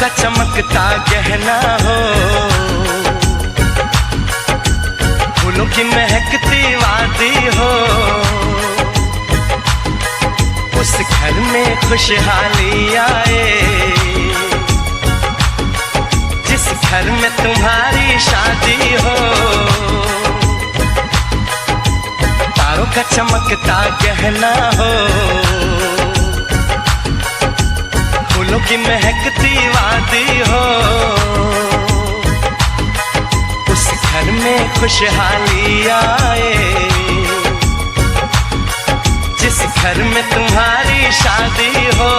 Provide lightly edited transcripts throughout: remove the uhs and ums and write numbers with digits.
का चमकता गहना हो, फूलों की महकती वादी हो, उस घर में खुशहाली आए जिस घर में तुम्हारी शादी हो। तारों का चमकता गहना हो, फूलों की महकती वादी हो, उस घर में खुशहाली आए जिस घर में तुम्हारी शादी हो।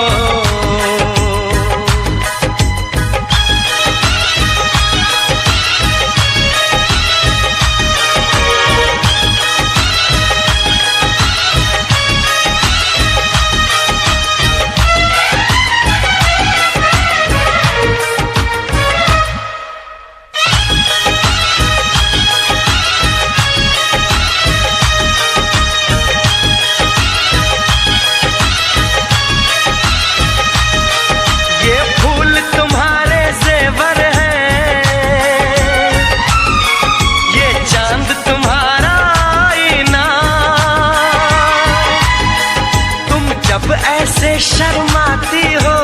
ऐसे शर्माती हो,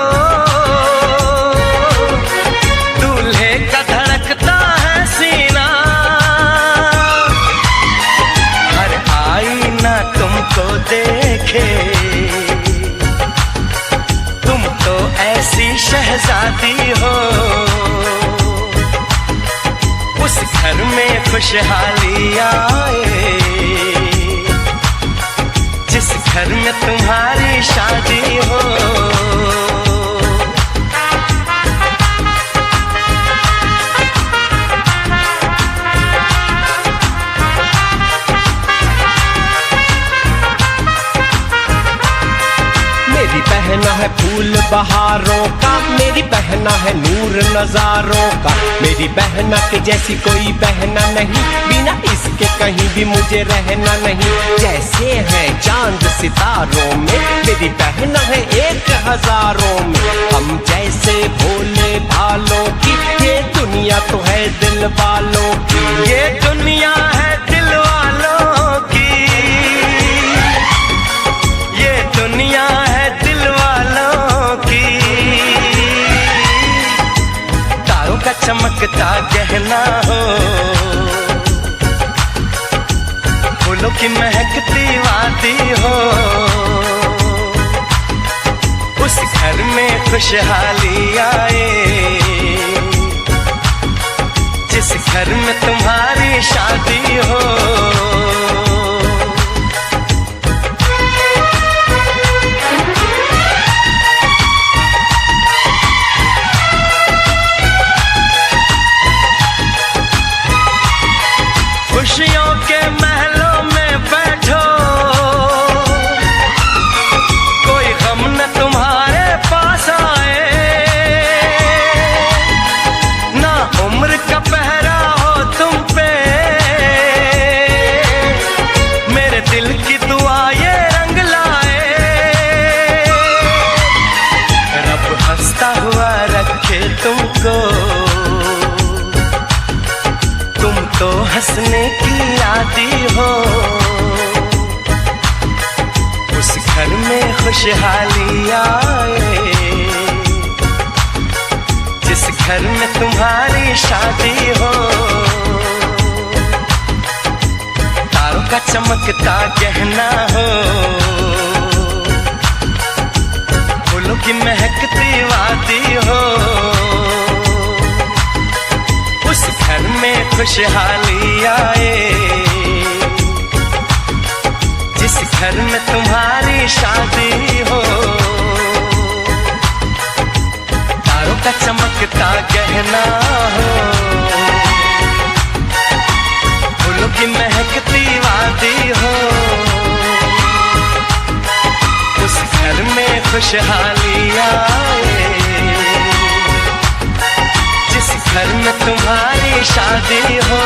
दूल्हे का धड़कता है सीना, हर आईना तुमको देखे, तुम तो ऐसी शहजादी हो। उस घर में खुशहाली आए जिस घर में तुम्हारी शादी हो। मेरी बहना है फूल बहारों का, मेरी बहना है नूर नजारों का, मेरी बहना के जैसी कोई बहना नहीं, बिना इसके कहीं भी मुझे रहना नहीं। जैसे है चांद सितारों में, मेरी बहना है 1000 में, हम जैसे भोले भालों की, ये दुनिया तो है दिल वालों की, ये दुनिया है दिल वालों की, ये दुनिया है दिल वालों की। तारों का चमकता गहना हो, फूलों की महकती वादी हो, उस घर में खुशहाली आए जिस घर में तुम्हारी शादी हो। खुशियों के महलों में बैठो, कोई गम न तुम्हारे पास आए, ना उम्र का पहरा हो तुम पे, मेरे दिल की दुआ ये रंग लाए, रब हंसता हुआ रखे तुमको, तुम तो हंसने की आदी हो। उस घर में खुशहाली आए जिस घर में तुम्हारी शादी हो। तारों का चमकता गहना हो, फूलों की महकती वादी हो, उस घर में खुशहाली आए जिस घर में तुम्हारी शादी हो। तारों का चमकता गहना हो, फूलों की महकती वादी हो, उस घर में खुशहाली आए जिस घर में तुम्हारी शादी हो।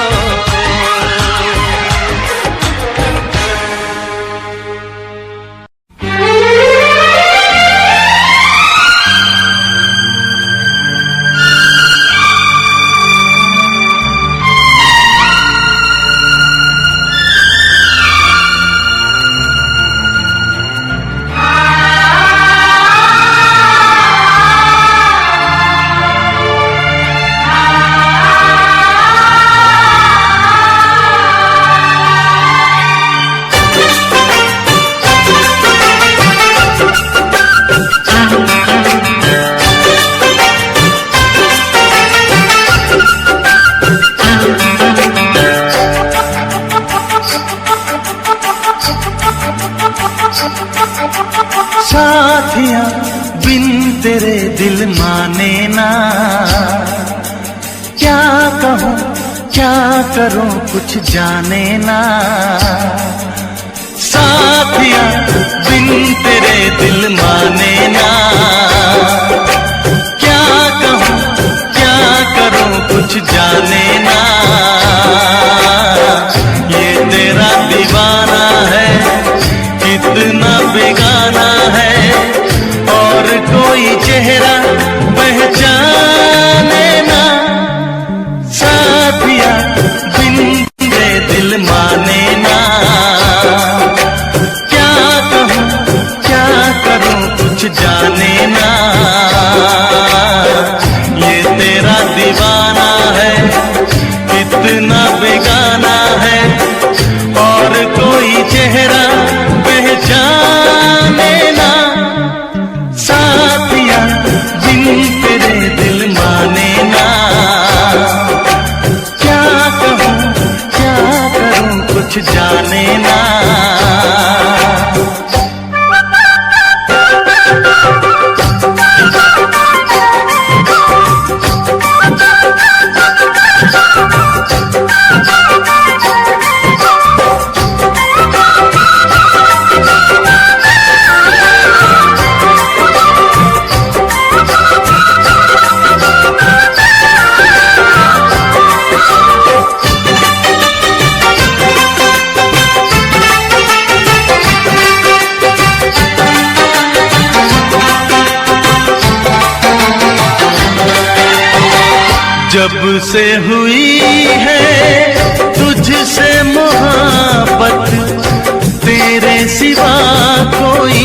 माने ना। क्या कहूँ क्या करूँ कुछ जाने ना। साथिया बिन तेरे दिल माने ना। क्या कहूँ क्या करूँ कुछ जाने ना। ये तेरा दीवाना है कितना बेगाना है, और कोई चेहरा पहचाने ना। साथिया बिन तेरे दिल माने ना। क्या कहूँ क्या करूँ कुछ जाने ना। ये तेरा दीवाना है कितना बेगाना है, और कोई चेहरा पहचाने ना। साथिया बिन तेरे दिल माने ना। क्या कहूँ क्या करूँ कुछ जाने ना। जब से हुई है तुझसे मोहब्बत, तेरे सिवा कोई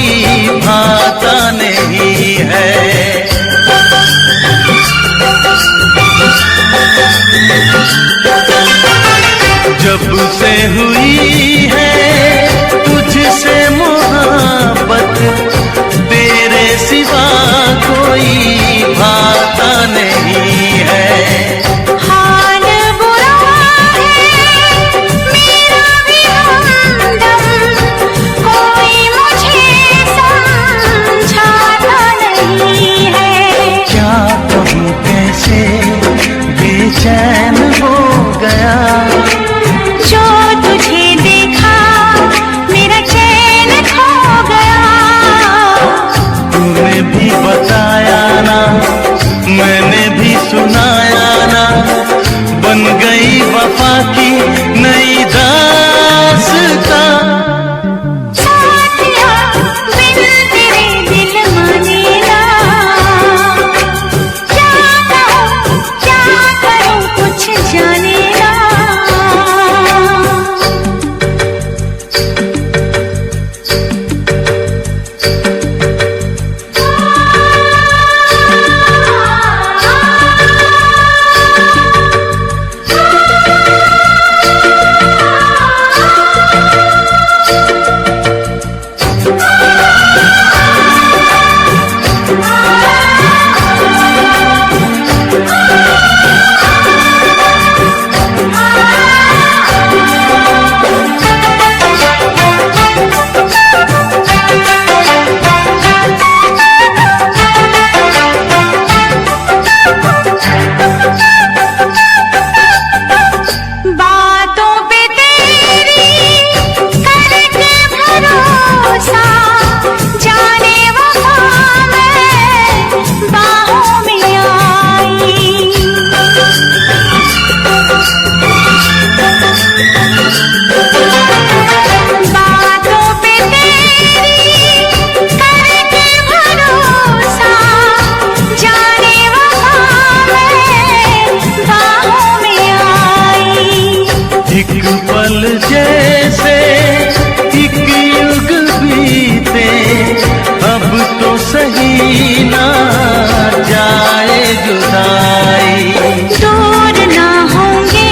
भाता नहीं है। जब से हुई है तुझसे मोहब्बत, तेरे सिवा कोई भाता नहीं है। हाल बुरा है मेरा भी हमदम, कोई मुझे समझाता नहीं है। क्या कहूँ कैसे बेचैन हो गया, जो तुझे देखा मेरा चैन खो गया। तूने भी बताया ना मैंने भी सुनाया ना, बन गई वफा की नई दास्तां। साथिया बिन तेरे दिल माने ना। क्या कहूँ क्या करूँ कुछ जाने ना। बातों पे तेरी करके भरोसा, जाने वफा मैं बाहों में आई। बातों पे तेरी करके भरोसा, जाने वफा मैं बाहों में आई। एक पल जैसे एक युग बीते, अब तो सही ना जाए जुदाई। दूर ना होंगे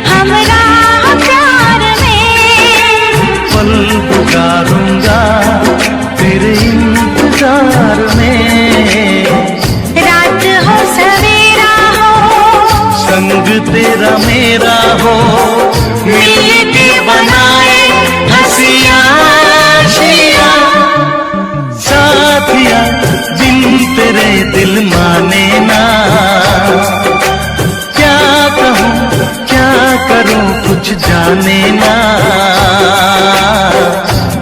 हम राह प्यार में, पल पुकारूंगा तेरे इंतजार में। रात हो सवेरा हो संग तेरा मेरा हो, मिलके बनाए हंसियां शिया। साथिया बिन तेरे दिल मा कुछ जाने ना।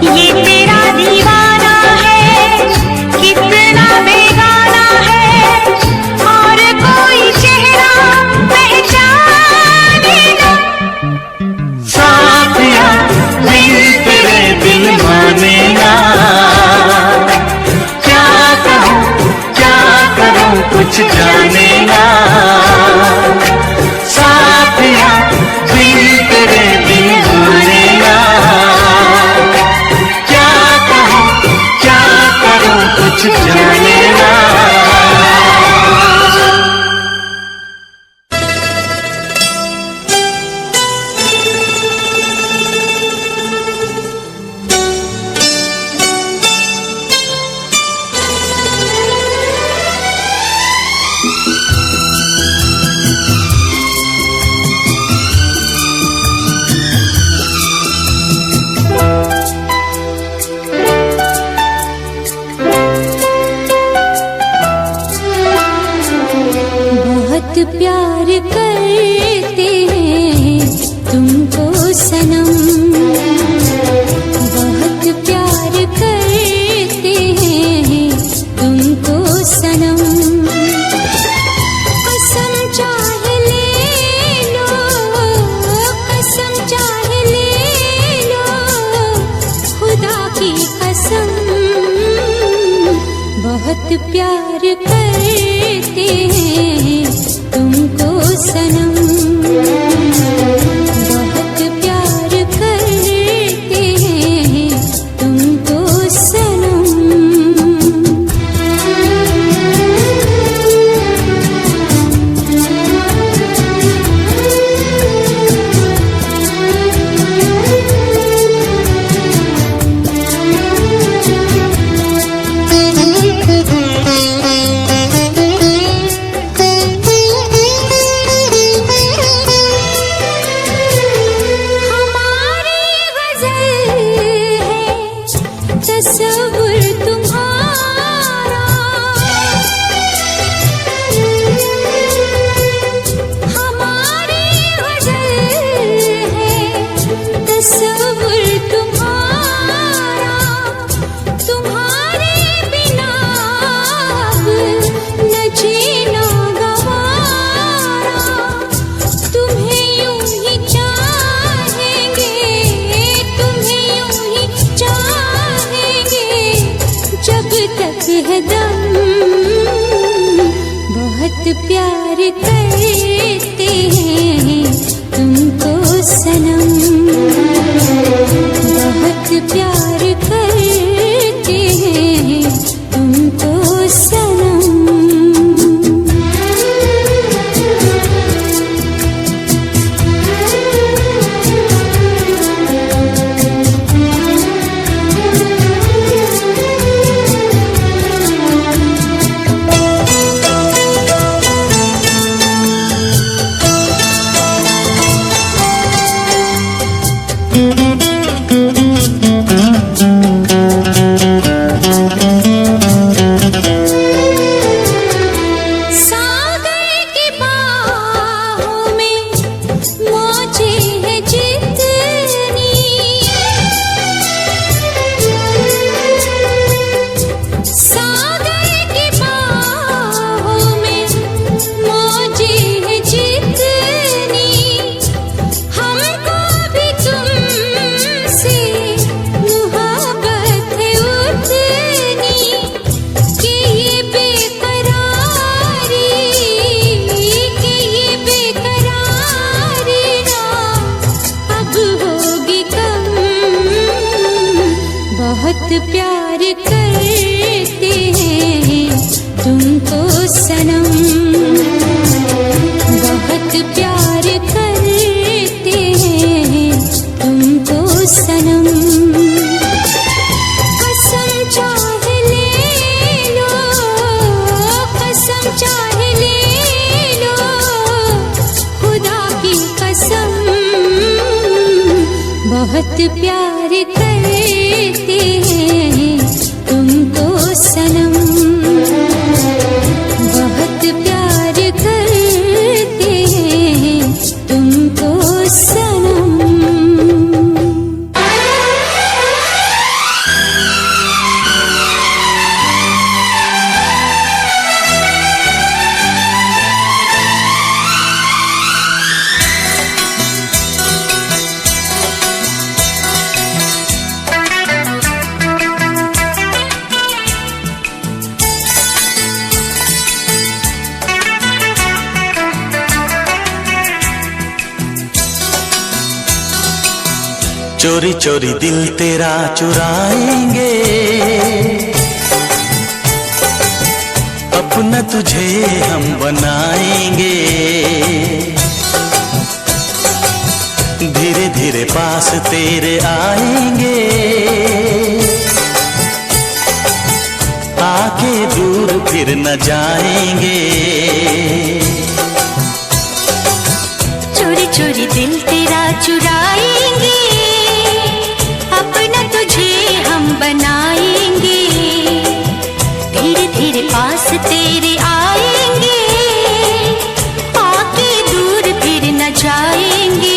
ये तेरा दीवाना है, कितना बेगाना है, और कोई चेहरा पहचाने ना। साथिया दिल तेरे दिल माने ना। क्या करूं कुछ जाने ना। साथिया दिल तेरे दिल माने ना। क्या करूं कुछ जाने ना। प्यार करते हैं तुमको सनम, बहुत प्यार करते हैं तुमको सनम। कसम चाहे ले लो, कसम चाहे ले लो, खुदा की कसम। बहुत प्यार करते हैं तुमको सनम, बहुत प्यार करते हैं तुमको सनम। तस्वुर तुम्हारा हमारी गज़ल है, तस्वुर तुम्हारा, तुम्हारे बिना न जीना गवारा। तुम्हें यूं ही चाहेंगे, तुम्हें यूं ही चाहेंगे जब तक है दम। बहुत प्यार करते हैं तुमको सनम, बहुत प्यार करते हैं तुमको सनम। बहुत प्यार करते हैं तुमको सनम, बहुत प्यार करते हैं तुमको सनम। कसम चाहे ले लो, कसम चाहे ले लो, खुदा की कसम। बहुत प्यार करते हैं तुमको सनम, बहुत प्यार करते हैं तुमको सनम। चोरी चोरी दिल तेरा चुराएंगे, अपना तुझे हम बनाएंगे। धीरे धीरे पास तेरे आएंगे, आके दूर फिर न जाएंगे। चोरी चोरी दिल तेरा चुराएंगे, अपना तुझे हम बनाएंगे। धीरे धीरे पास तेरे आएंगे, आके दूर फिर न जाएंगे।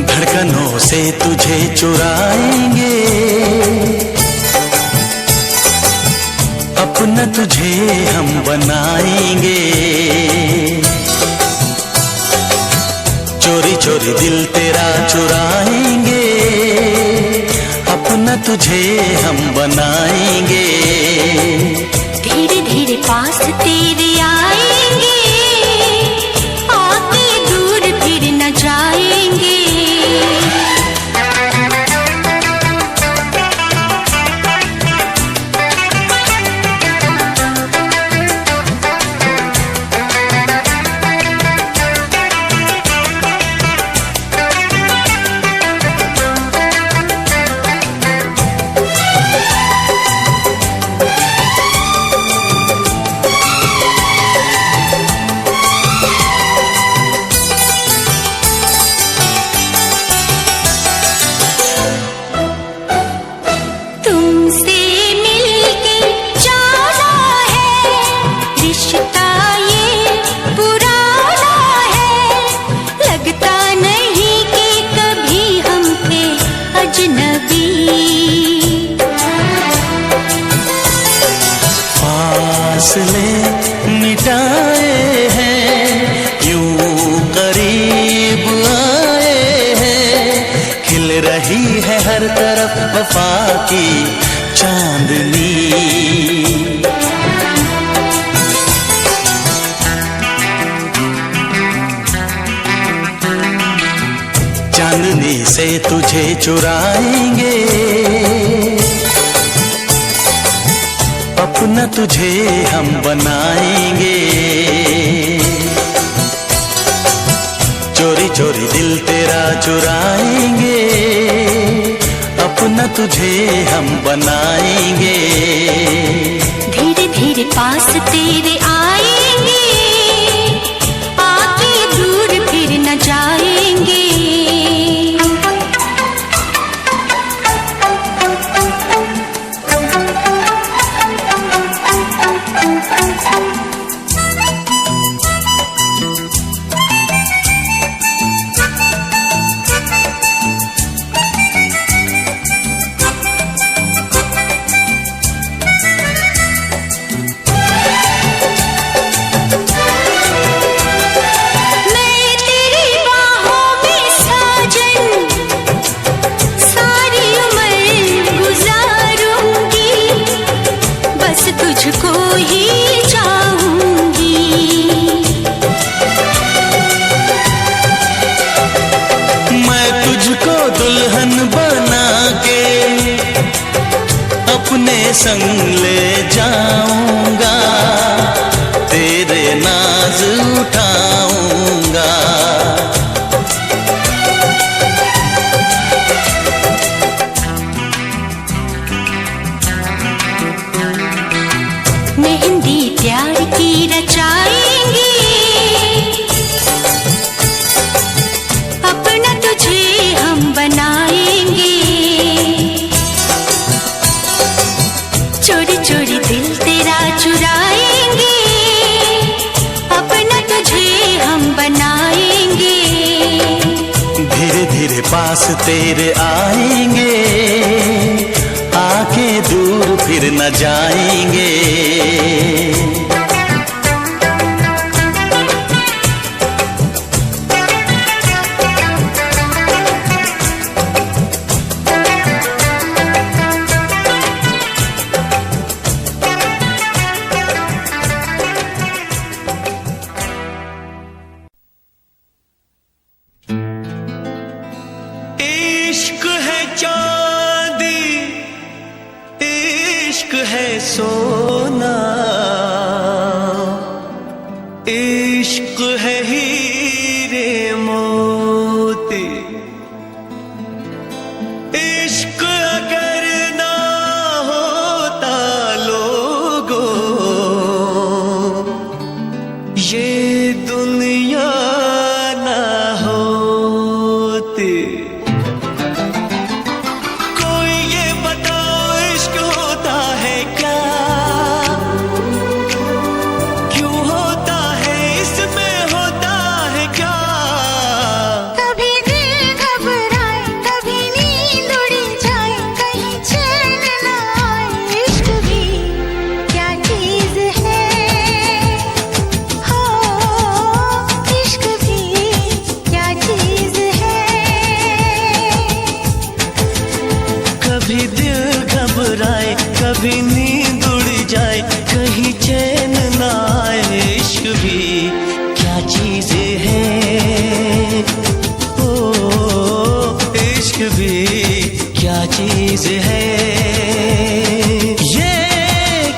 धड़कनों से तुझे चुराएंगे, अपना तुझे हम बनाएंगे। चोरी चोरी दिल तेरा चुराएंगे, अपना तुझे हम बनाएंगे। धीरे धीरे पास तेरे आएंगे, आके दूर फिर न जाएंगे। फासले मिटाए हैं, यूं करीब आए हैं। खिल रही है हर तरफ वफा की चांदनी। चांदनी से तुझे चुराएंगे, अपना तुझे हम बनाएंगे। चोरी चोरी दिल तेरा चुराएंगे, अपना तुझे हम बनाएंगे। धीरे धीरे पास तेरे आएंगे, आके दूर फिर न जाएंगे। संग ले जाऊंगा, तेरे नाज उठाऊंगा। मेहंदी प्यार की रचाएंगे, अपना तुझे हम बनाएंगे। चोरी चोरी दिल तेरा चुराएंगे, अपना तुझे हम बनाएंगे। धीरे धीरे पास तेरे आएंगे, आके दूर फिर न जाएंगे। इश्क है चांदी, इश्क है सोना, इश्क है हीरे मोती। इश्क अगर ना होता लोगों, ये दुनिया ना होती। कभी दिल घबराए, कभी नींद उड़ जाए, कहीं चैन ना आए। इश्क भी क्या चीज है, ओ इश्क भी क्या चीज है। ये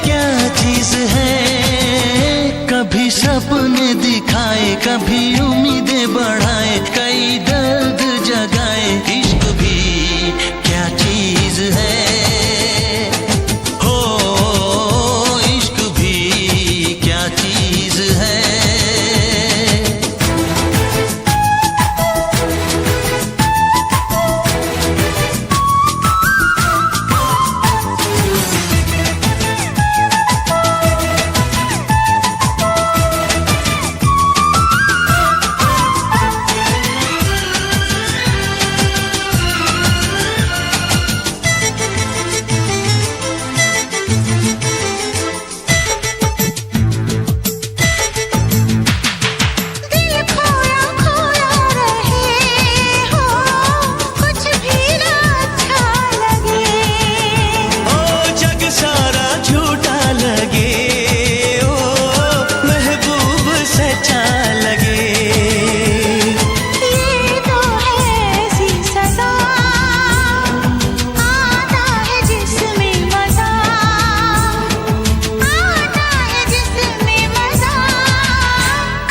क्या चीज है, कभी सपने दिखाए, कभी उम्मीदें बढ़ाए, कई दर्द जगाए। इश्क भी क्या चीज है, हो इश्क भी क्या चीज है।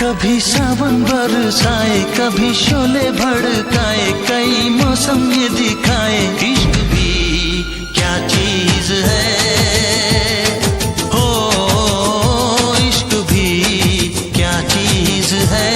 कभी सावन बरसाए, कभी शोले भड़काए, कई मौसम ये दिखाए। इश्क भी क्या चीज है, हो इश्क भी क्या चीज है।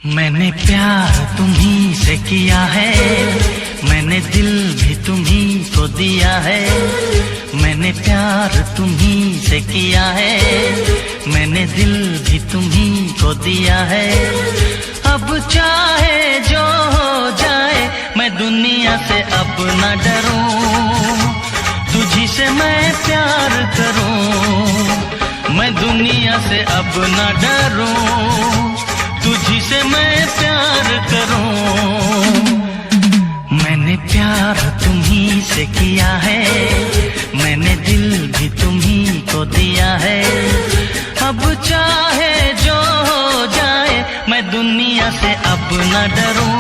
मैंने प्यार तुम्ही से किया है, मैंने दिल भी तुम्ही को दिया है। मैंने प्यार तुम्ही से किया है, मैंने दिल भी तुम्ही को दिया है। अब चाहे जो हो जाए मैं दुनिया से अब न डरूं, तुझी से मैं प्यार करूं। मैं दुनिया से अब न डरूं, तुझी से मैं प्यार करूं। मैंने प्यार तुम्ही से किया है, मैंने दिल भी तुम्ही को दिया है। अब चाहे जो हो जाए मैं दुनिया से अब न डरूं,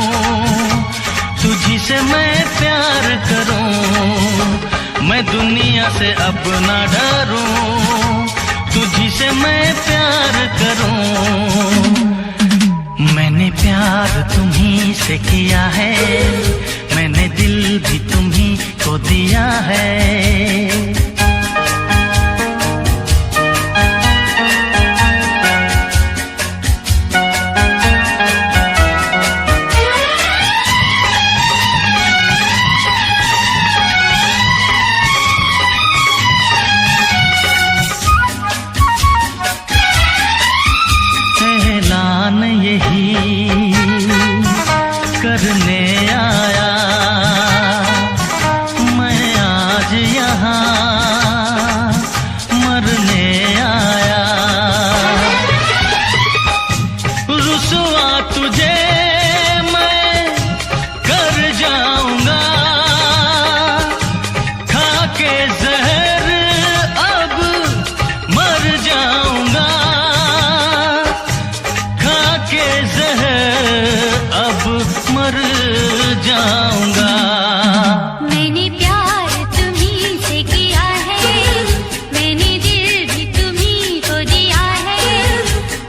तुझी से मैं प्यार करूं। मैं दुनिया से अब न डरूं, तुझी से मैं प्यार करूं। मैंने प्यार तुम्ही से किया है, मैंने दिल भी तुम्ही को दिया है। ऐलान यही करने आया मैं आज यहाँ, मरने आया। रुसवा तुझे मैं कर जाऊंगा, खा के जहर अब मर जाऊंगा। खा के जहर अब मर जाऊंगा। मैंने प्यार तुम्ही से किया है, मैंने दिल भी तुम्ही को दिया है।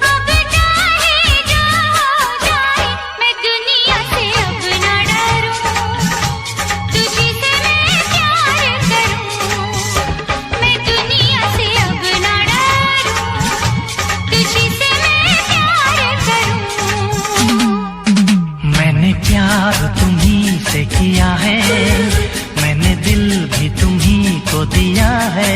अब चाहे जो हो जाए मैं दुनिया से अब न डरूं, तुझी से मैं प्यार करूं। मैं दुनिया से अब न डरूं, तुझी से मैं प्यार करूं। मैंने प्यार तुम्ही से किया है, मैंने दिल भी तुम्ही को दिया है।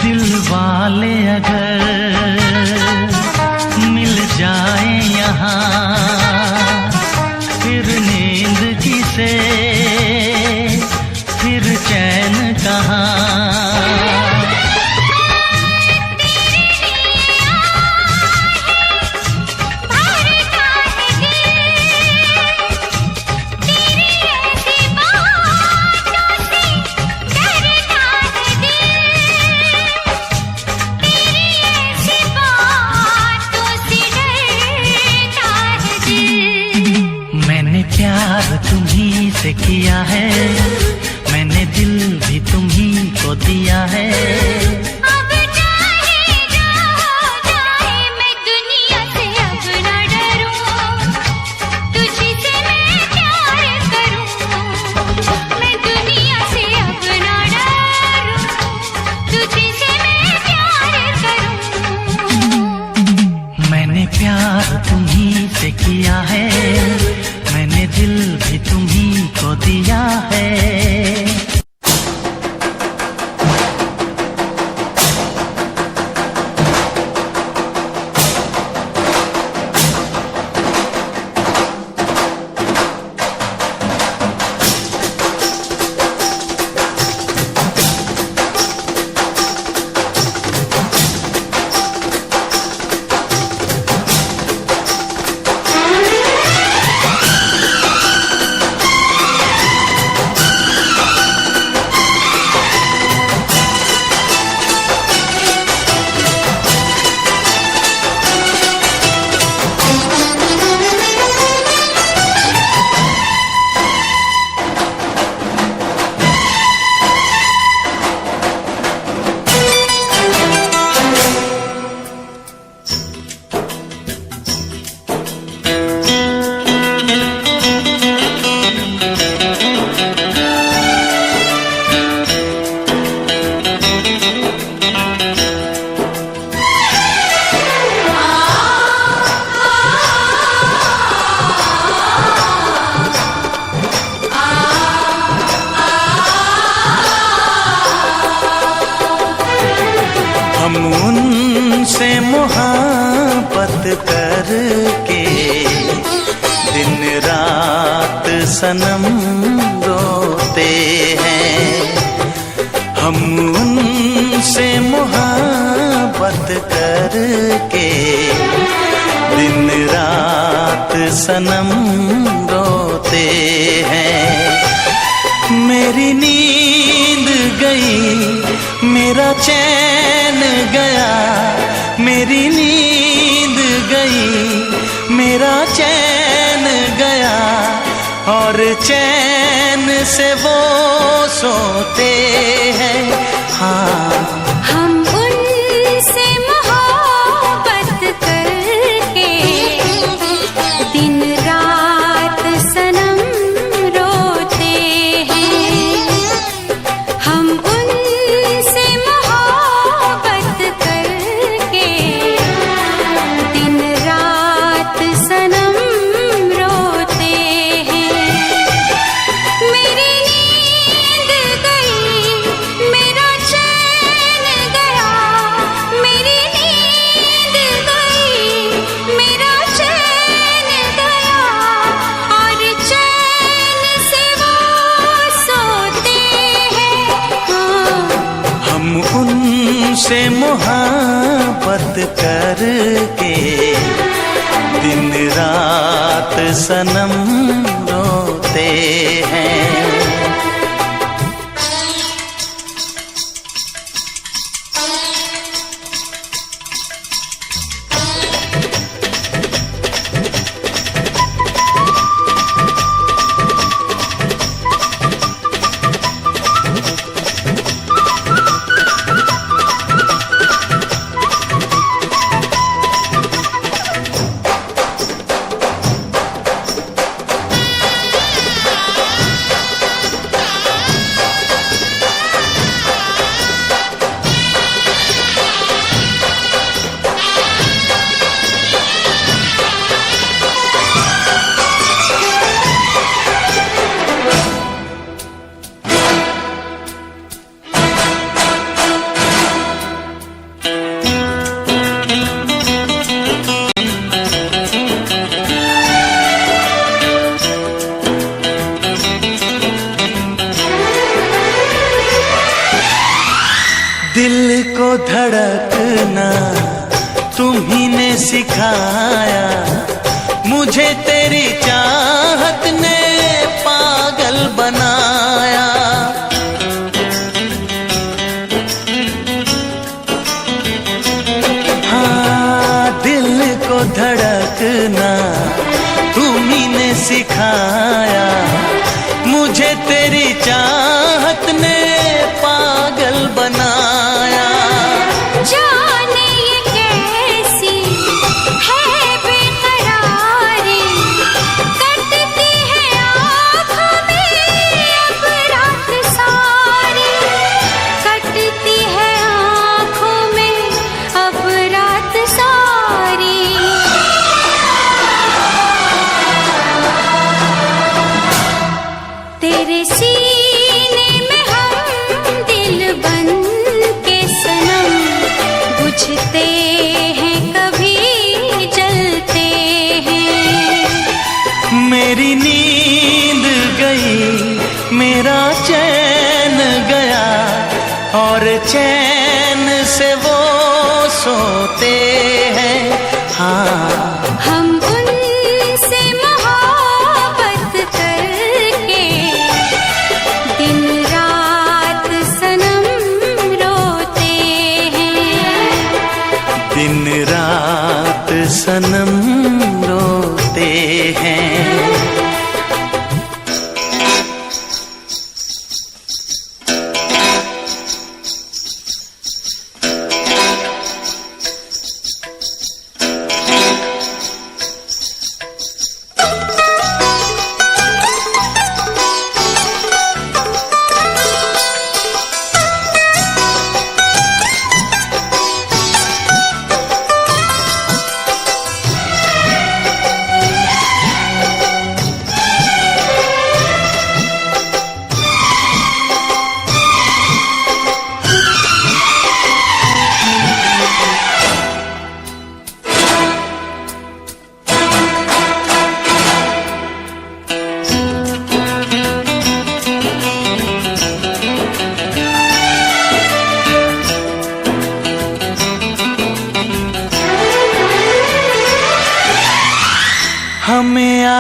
दिल वाले अगर मिल जाए यहाँ, फिर नींद किसे, फिर चैन कहाँ। मैंने प्यार तुम्ही से किया है, मैंने दिल भी तुम्ही हम उनसे मोहब्बत करके दिन रात सनम रोते हैं। हम उनसे मोहब्बत करके दिन रात सनम रोते हैं। मेरी नींद गई, मेरा चैन गया, मेरी नींद गई, मेरा चैन गया, और चैन से वो सोते हैं। हाँ, हम उनसे मोहब्बत करके दिन रात सनम रोते हैं। हम उनसे मोहब्बत करके दिन रात सनम रोते हैं। मेरी नींद गई, मेरा चैन गया, मेरी नींद गई, मेरा चैन गया, और चैन से वो सोते हैं। हाँ, हम उनसे मोहब्बत करके दिन रात सनम रोते हैं। दिल को धड़कना तुम्ही ने सिखाया, मुझे तेरी चाहत ने पागल बनाया। हाँ, दिल को धड़कना तुम्ही ने सिखाया, मुझे तेरी चाहत ने पागल बनाया। जाने ये कैसी है बेकरारी, कटती है आँखों में अब रात सारी, कटती है आँखों में अब रात सारी। तेरे सीने में हम दिल बन के सनम बुझते हैं, कभी जलते हैं। मेरी नींद गई, मेरा चैन गया, और चैन से वो सोते हैं। हाँ, हम उनसे मोहब्बत करके दिन रात सनम रोते हैं। दिन रात सनम रोते हैं।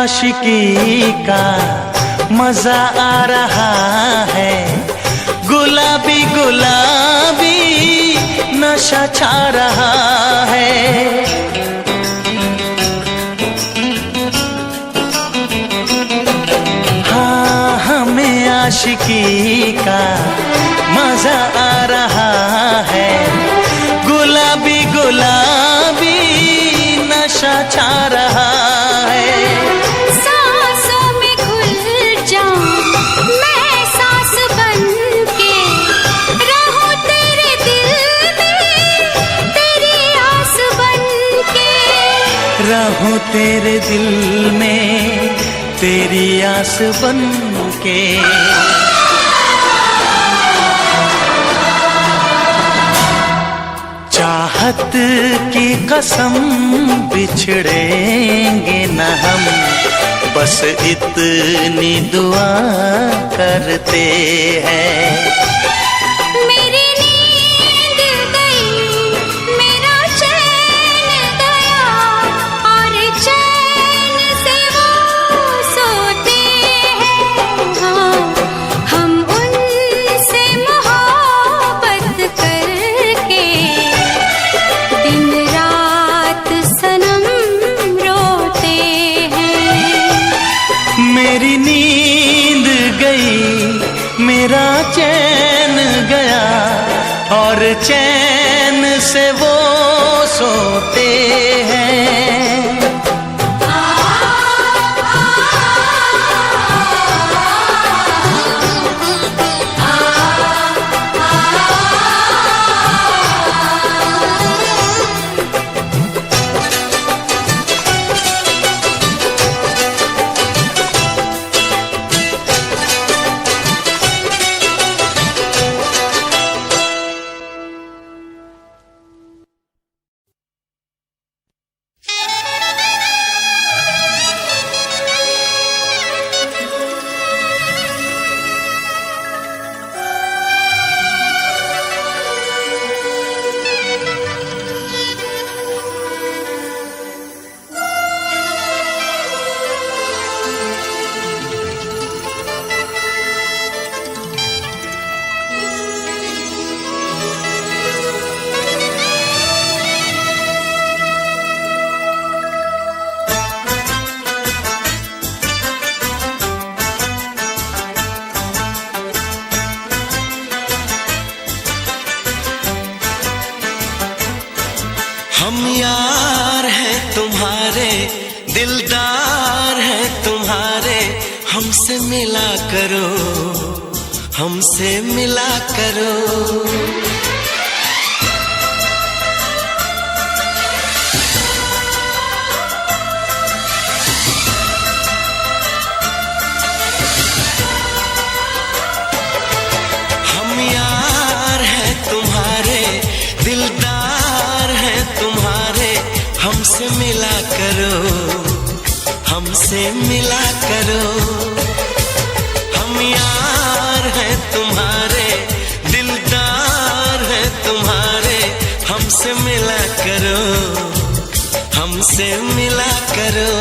आशिकी का मजा आ रहा है, गुलाबी गुलाबी नशा छा रहा है। हाँ, हमें आशिकी का मजा आ रहा है, गुलाबी गुलाबी नशा छा रहा है। सांसों में घुल जाऊं मैं सांस बन के, रहूं तेरे दिल में तेरी आस बन के, रहूं तेरे दिल में तेरी आस बन के। चाहत की कसम बिछड़ेंगे न हम, बस इतनी दुआ करते हैं। मेरी नींद गई मेरा चैन गया, और चैन से वो सोते हैं। हाँ, हम उनसे मोहब्बत करके दिन रात सनम रोते हैं। मेरी नींद गई मेरा चैन गया, और चैन से वो सोते हैं। हम यार हैं तुम्हारे, दिलदार हैं तुम्हारे, हमसे मिला करो, हमसे मिला करो। हम यार हैं तुम्हारे, दिलदार हैं तुम्हारे, हमसे मिला करो, हमसे मिला करो। हम यार हैं तुम्हारे, दिलदार हैं तुम्हारे, हमसे मिला करो, हमसे मिला करो।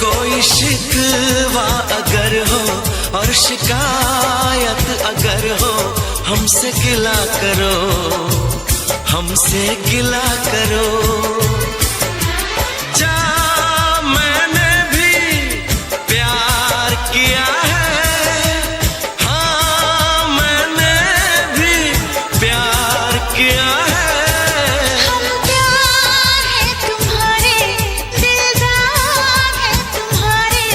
कोई शिकवा अगर हो और शिकायत अगर हो, हमसे गिला करो, हमसे गिला करो। जा मैंने भी प्यार किया है, हाँ मैंने भी प्यार किया है। हम प्यार है तुम्हारे, दिलदार है तुम्हारे,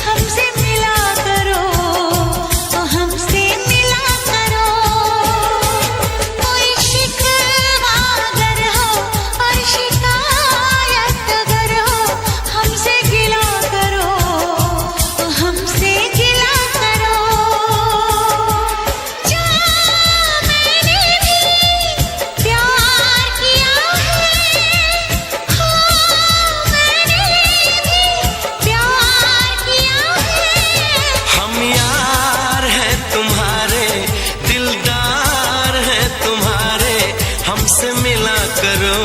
हमसे मिला करो, हमसे मिला करो। कोई शिकवा अगर हो और शिकायत अगर हो, हमसे गिला करो, हमसे गिला करो। जा मैंने भी प्यार किया है, हाँ मैंने भी प्यार किया है। हम यार हैं तुम्हारे, दिलदार हैं तुम्हारे, हमसे मिला करो,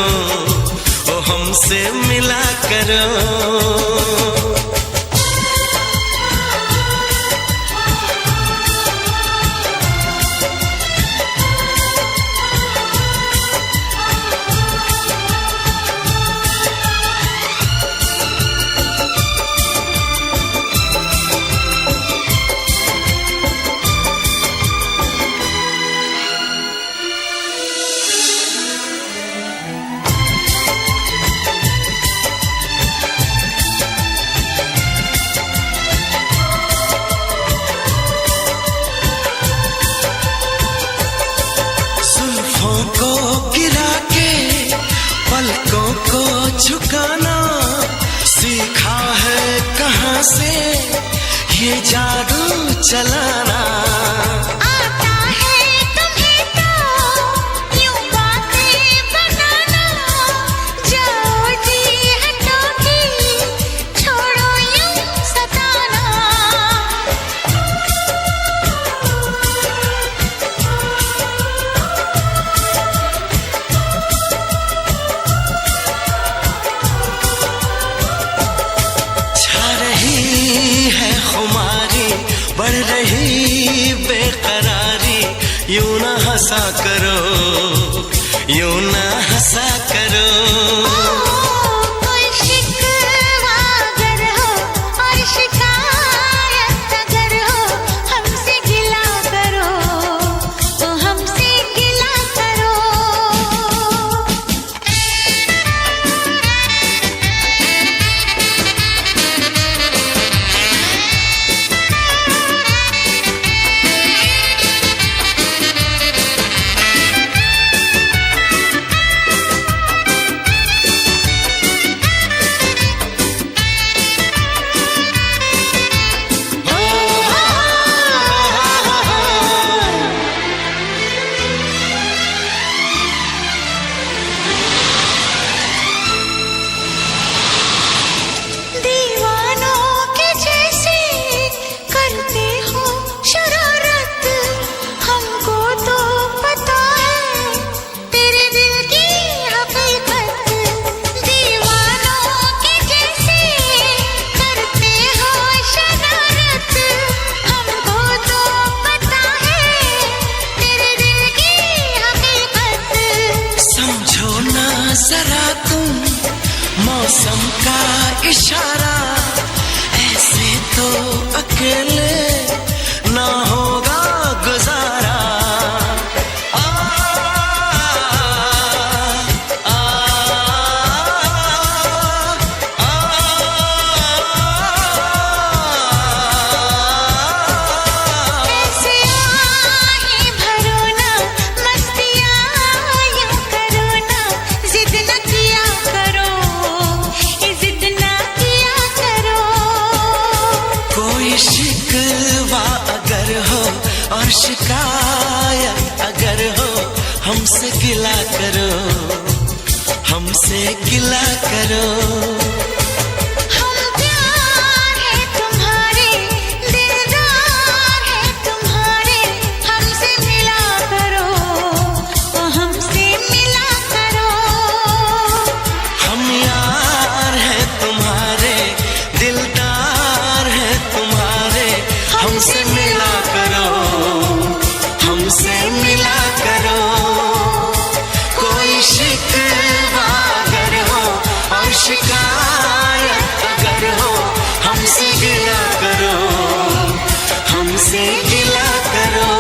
ओ हमसे मिला करो। ये जादू चलाना आता है तुम्हें तो यूं बातें बनाना, जाओ जी हटोगी, छोड़ो यूं सताना। छा रही है खुमारी, बढ़ रही बेकरारी, यूं ना हंसा करो, यूं ना हंसा करो। कोई शिकवा अगर हो और शिकायत अगर हो, हमसे गिला करो, तो हमसे गिला करो। दीवानों के जैसे करते हो शरारत, हमको तो पता है तेरे दिल की हकीकत। दीवानों के जैसे करते हो शरारत, हमको तो पता है तेरे दिल की हकीकत। समझो ना जरा तुम मौसम का इशारा, ऐसे तो अकेले ना होगा गुजारा। आ, आ, आ, ऐसे आहें भरो ना, मस्तियाँ यूं करो ना, जिद न किया करो, जिद न किया करो। कोई शिकवा अगर हो और शिकायत अगर हो, हमसे गिला करो, हमसे गिला करो। हम प्यार है तुम्हारे, दिलदार है तुम्हारे, हमसे मिला करो, तो हमसे मिला करो। हम यार हैं तुम्हारे, दिलदार हैं तुम्हारे, हमसे मिला करो, हमसे मिला करो। कोई शिकवा अगर हो और शिकायत अगर हो, हमसे गिला करो, हमसे गिला करो।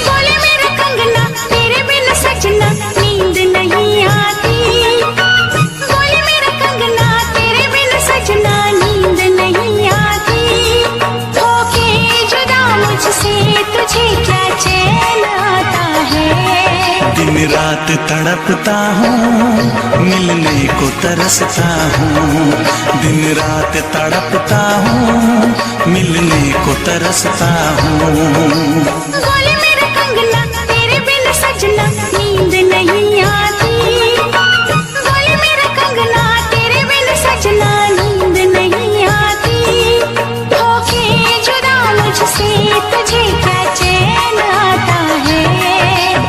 बोले मेरा कंगना तेरे बिन सजना नींद नहीं आती। बोले मेरा कंगना तेरे बिन सजना नींद नहीं आती। होके जुदा मुझसे तुझे क्या चैन आता है। दिन रात तड़पता हूँ, मिलने को तरसता हूँ। दिन रात तड़पता हूँ, मिलने को तरसता हूँ। बोले मेरा कंगना तेरे बिन सजना नींद नहीं आती। बोले मेरा कंगना तेरे बिन सजना नींद नहीं आती। होके जुदा मुझसे तुझे क्या चैन आता है।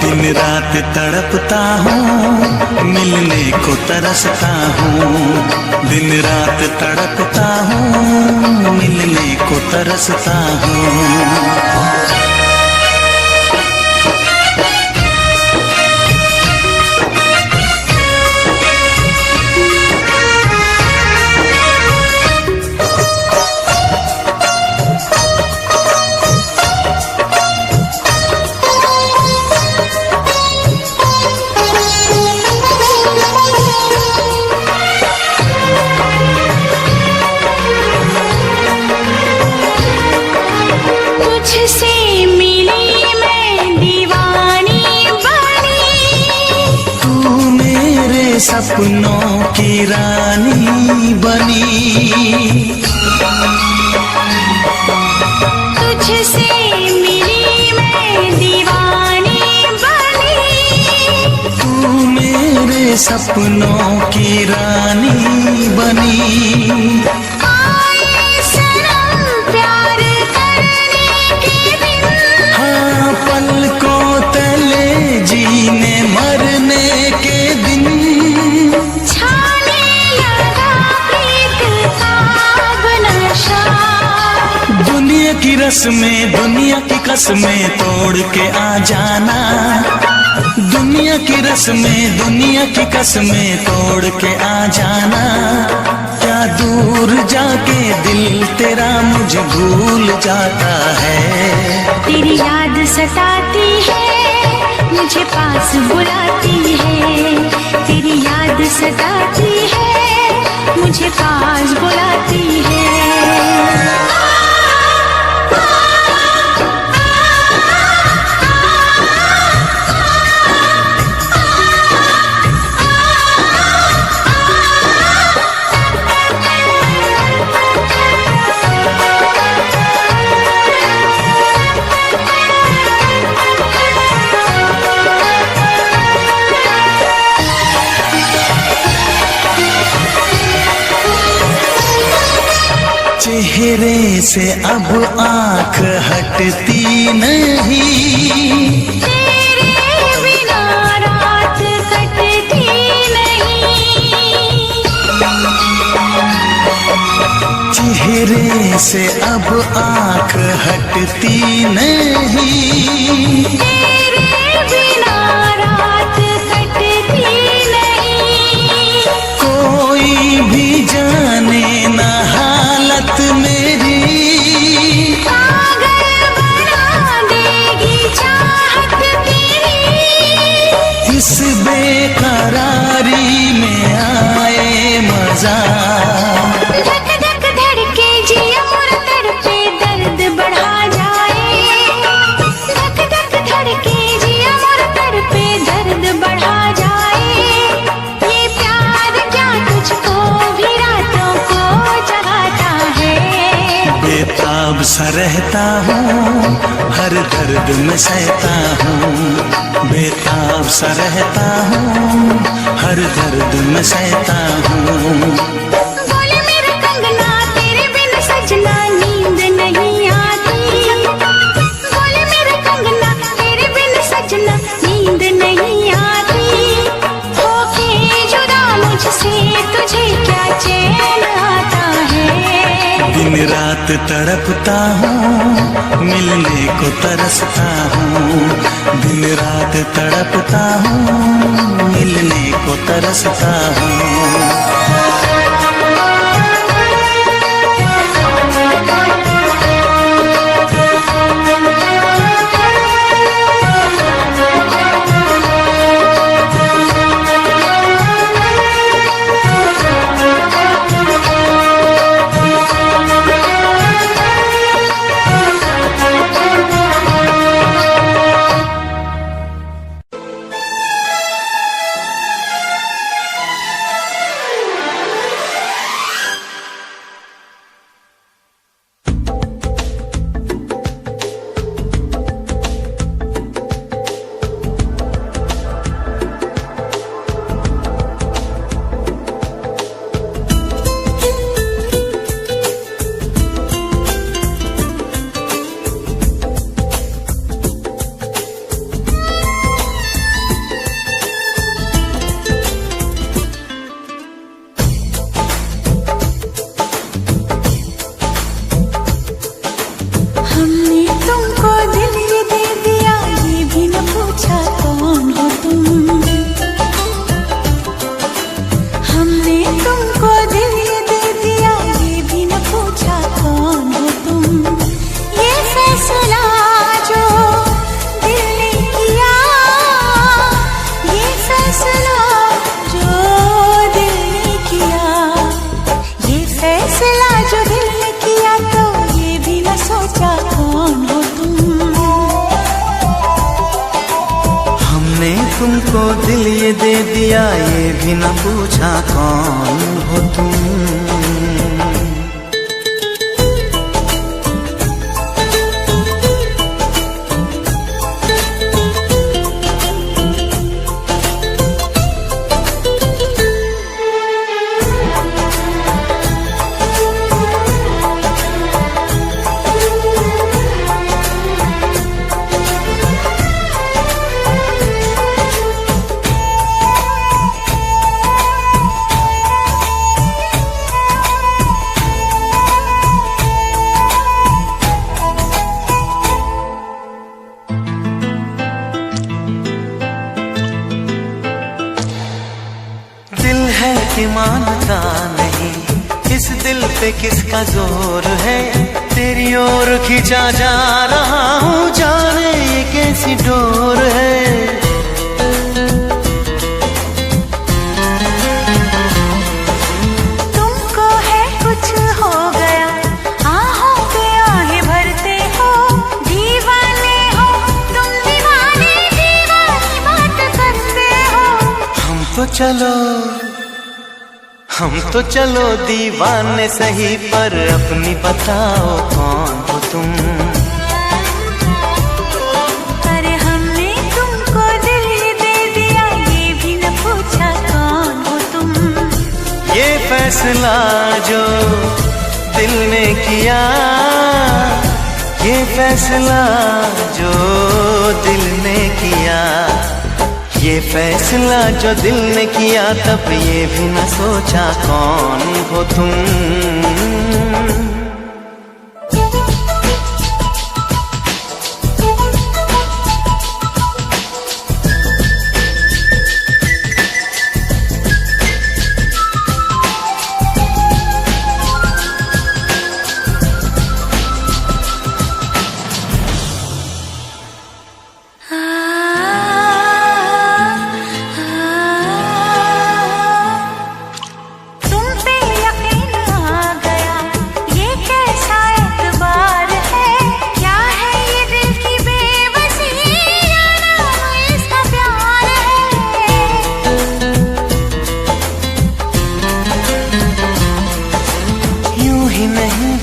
दिन रात तड़पता हूँ, मिलने को तरसता हूँ, दिन रात तड़पता हूँ, मिलने को तरसता हूँ। सपनों की रानी बनी, तुझसे मिली मैं दीवानी बनी, तू मेरे सपनों की रानी बनी। आए सनम प्यार करने के दिन, हाँ पलकों तले जीने मरने के दिन, दुनिया की रस्में दुनिया की कसमें तोड़ के आ जाना, दुनिया की रस्में दुनिया की कसमें तोड़ के आ जाना। क्या दूर जाके दिल तेरा मुझे भूल जाता है, तेरी याद सताती है मुझे पास बुलाती है, तेरी याद सताती है मुझे पास बुलाती है। चेहरे से अब आँख हटती नहीं, तेरे बिना रात कटती नहीं, चेहरे से अब आँख हटती नहीं, तेरे बिना रात कटती नहीं, कोई भी जाने ना हालत मेरी, पागल बना देगी चाहत तेरी, इस बेकरारी में आए मजा, धक धक धड़के जिया मोर तड़पे दर्द बढ़ा जाए, धक धक धड़के जिया मोर तड़पे दर्द बढ़ा जाए, ये प्यार क्या तुझको भी रातों को जगाता है, बेताब सा रहता हूँ हर दर्द में सहता हूँ, बेताब सा रहता हूँ हर दर्द में सहता हूँ। बोले मेरे कंगना तेरे बिन सजना नींद नहीं आती, बोले मेरे कंगना तेरे बिन सजना नींद नहीं आती, होके जुदा मुझसे तुझे क्या चैन आता है, दिन रात तड़पता हूँ मिलने को तरसता हूँ, दिन रात तड़पता हूँ मिलने को तरसता हूँ। तुमको दिल ये दे दिया, ये भी न पूछा कौन हो तुम। कि मानता नहीं, इस दिल पे किसका जोर है, तेरी ओर खींचा जा रहा हूँ, जाने ये कैसी डोर है। तुमको है कुछ हो गया, आहों पे आहें भरते हो, दीवाने हो तुम, दीवाने दीवानी बात करते हो। हम तो चलो दीवाने सही, पर अपनी बताओ कौन हो तुम। अरे हमने तुमको दिल दे दिया, ये भी न पूछा कौन हो तुम। ये फैसला जो दिल ने किया, ये फैसला जो दिल ने किया, ये फैसला जो दिल ने किया, तब ये भी न सोचा कौन हो तुम।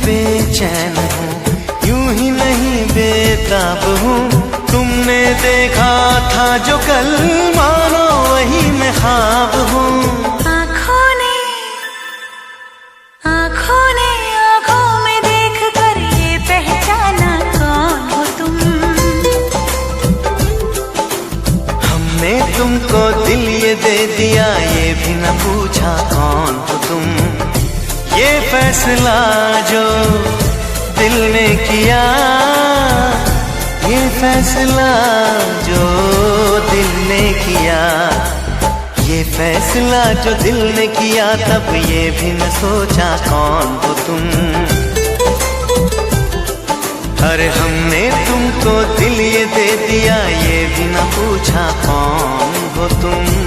बेचैन हूँ, यूं ही नहीं बेताब हूँ, तुमने देखा था जो कल, मानो वही मैं ख्वाब हूँ। आँखों ने आँखों में देख कर ये पहचाना कौन हो तुम। हमने तुमको दिल ये दे दिया, ये भी न पूछा कौन हो तुम। ये फैसला जो दिल ने किया, ये फैसला जो दिल ने किया, ये फैसला जो दिल ने किया, तब ये भी न सोचा कौन हो तुम। अरे हमने तुमको दिल ये दे दिया, ये भी न पूछा कौन हो तुम।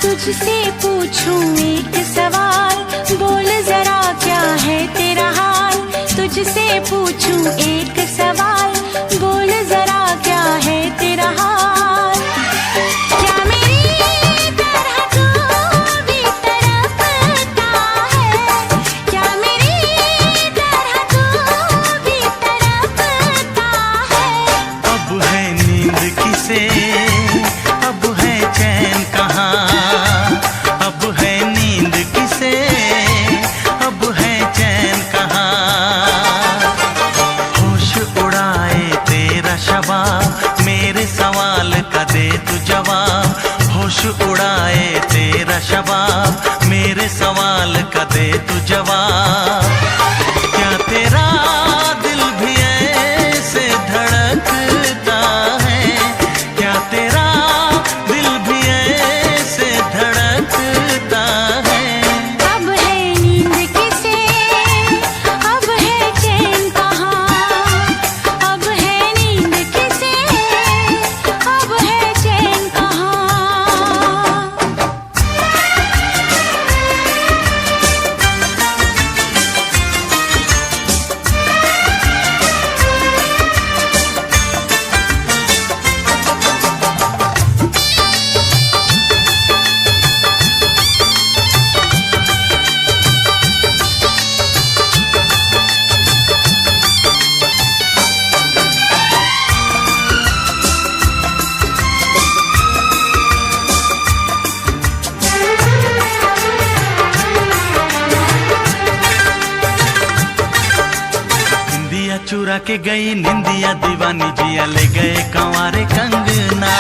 तुझसे पूछूं एक सवाल, बोल जरा क्या है तेरा हाल। तुझसे पूछूं एक सवाल, बोल जरा क्या है तेरा हाल। क्या मेरी तरह तू भी तड़पता है, क्या मेरी तरह तू भी तड़पता तू जवाब। क्या तेरा दिल भी ऐसे धड़कता है, क्या तेरा दिल भी ऐसे धड़कता है। अब है नींद किसे, अब है चैन कहाँ, अब है नींद किसे, अब है चैन कहाँ। निंदिया चुरा के गई निंदिया दीवानी जिया ले गए कंवारे कंगना।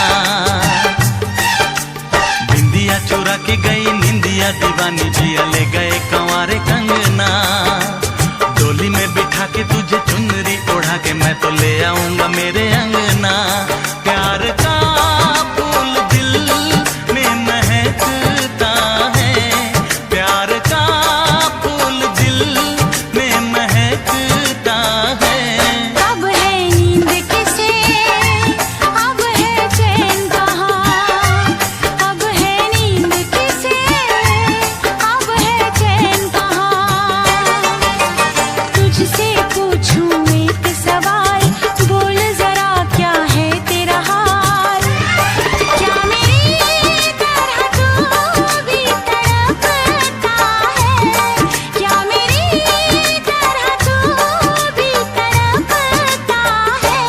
निंदिया चुरा के गई निंदिया दीवानी जिया ले गए कंवारे कंगना। डोली में बिठा के तुझे चुनरी ओढ़ा के मैं तो ले आऊंगा मेरे अंगना। प्यार का फूल दिल में महकता है, प्यार का फूल दिल में महकता है। अब है नींद किसे, अब है चैन कहाँ, अब है नींद किसे, अब है चैन कहाँ। तुझसे पूछूं एक सवाल, बोल जरा क्या है तेरा हाल। क्या मेरी तरह तू भी तड़पता है, क्या मेरी तरह तू भी तड़पता है।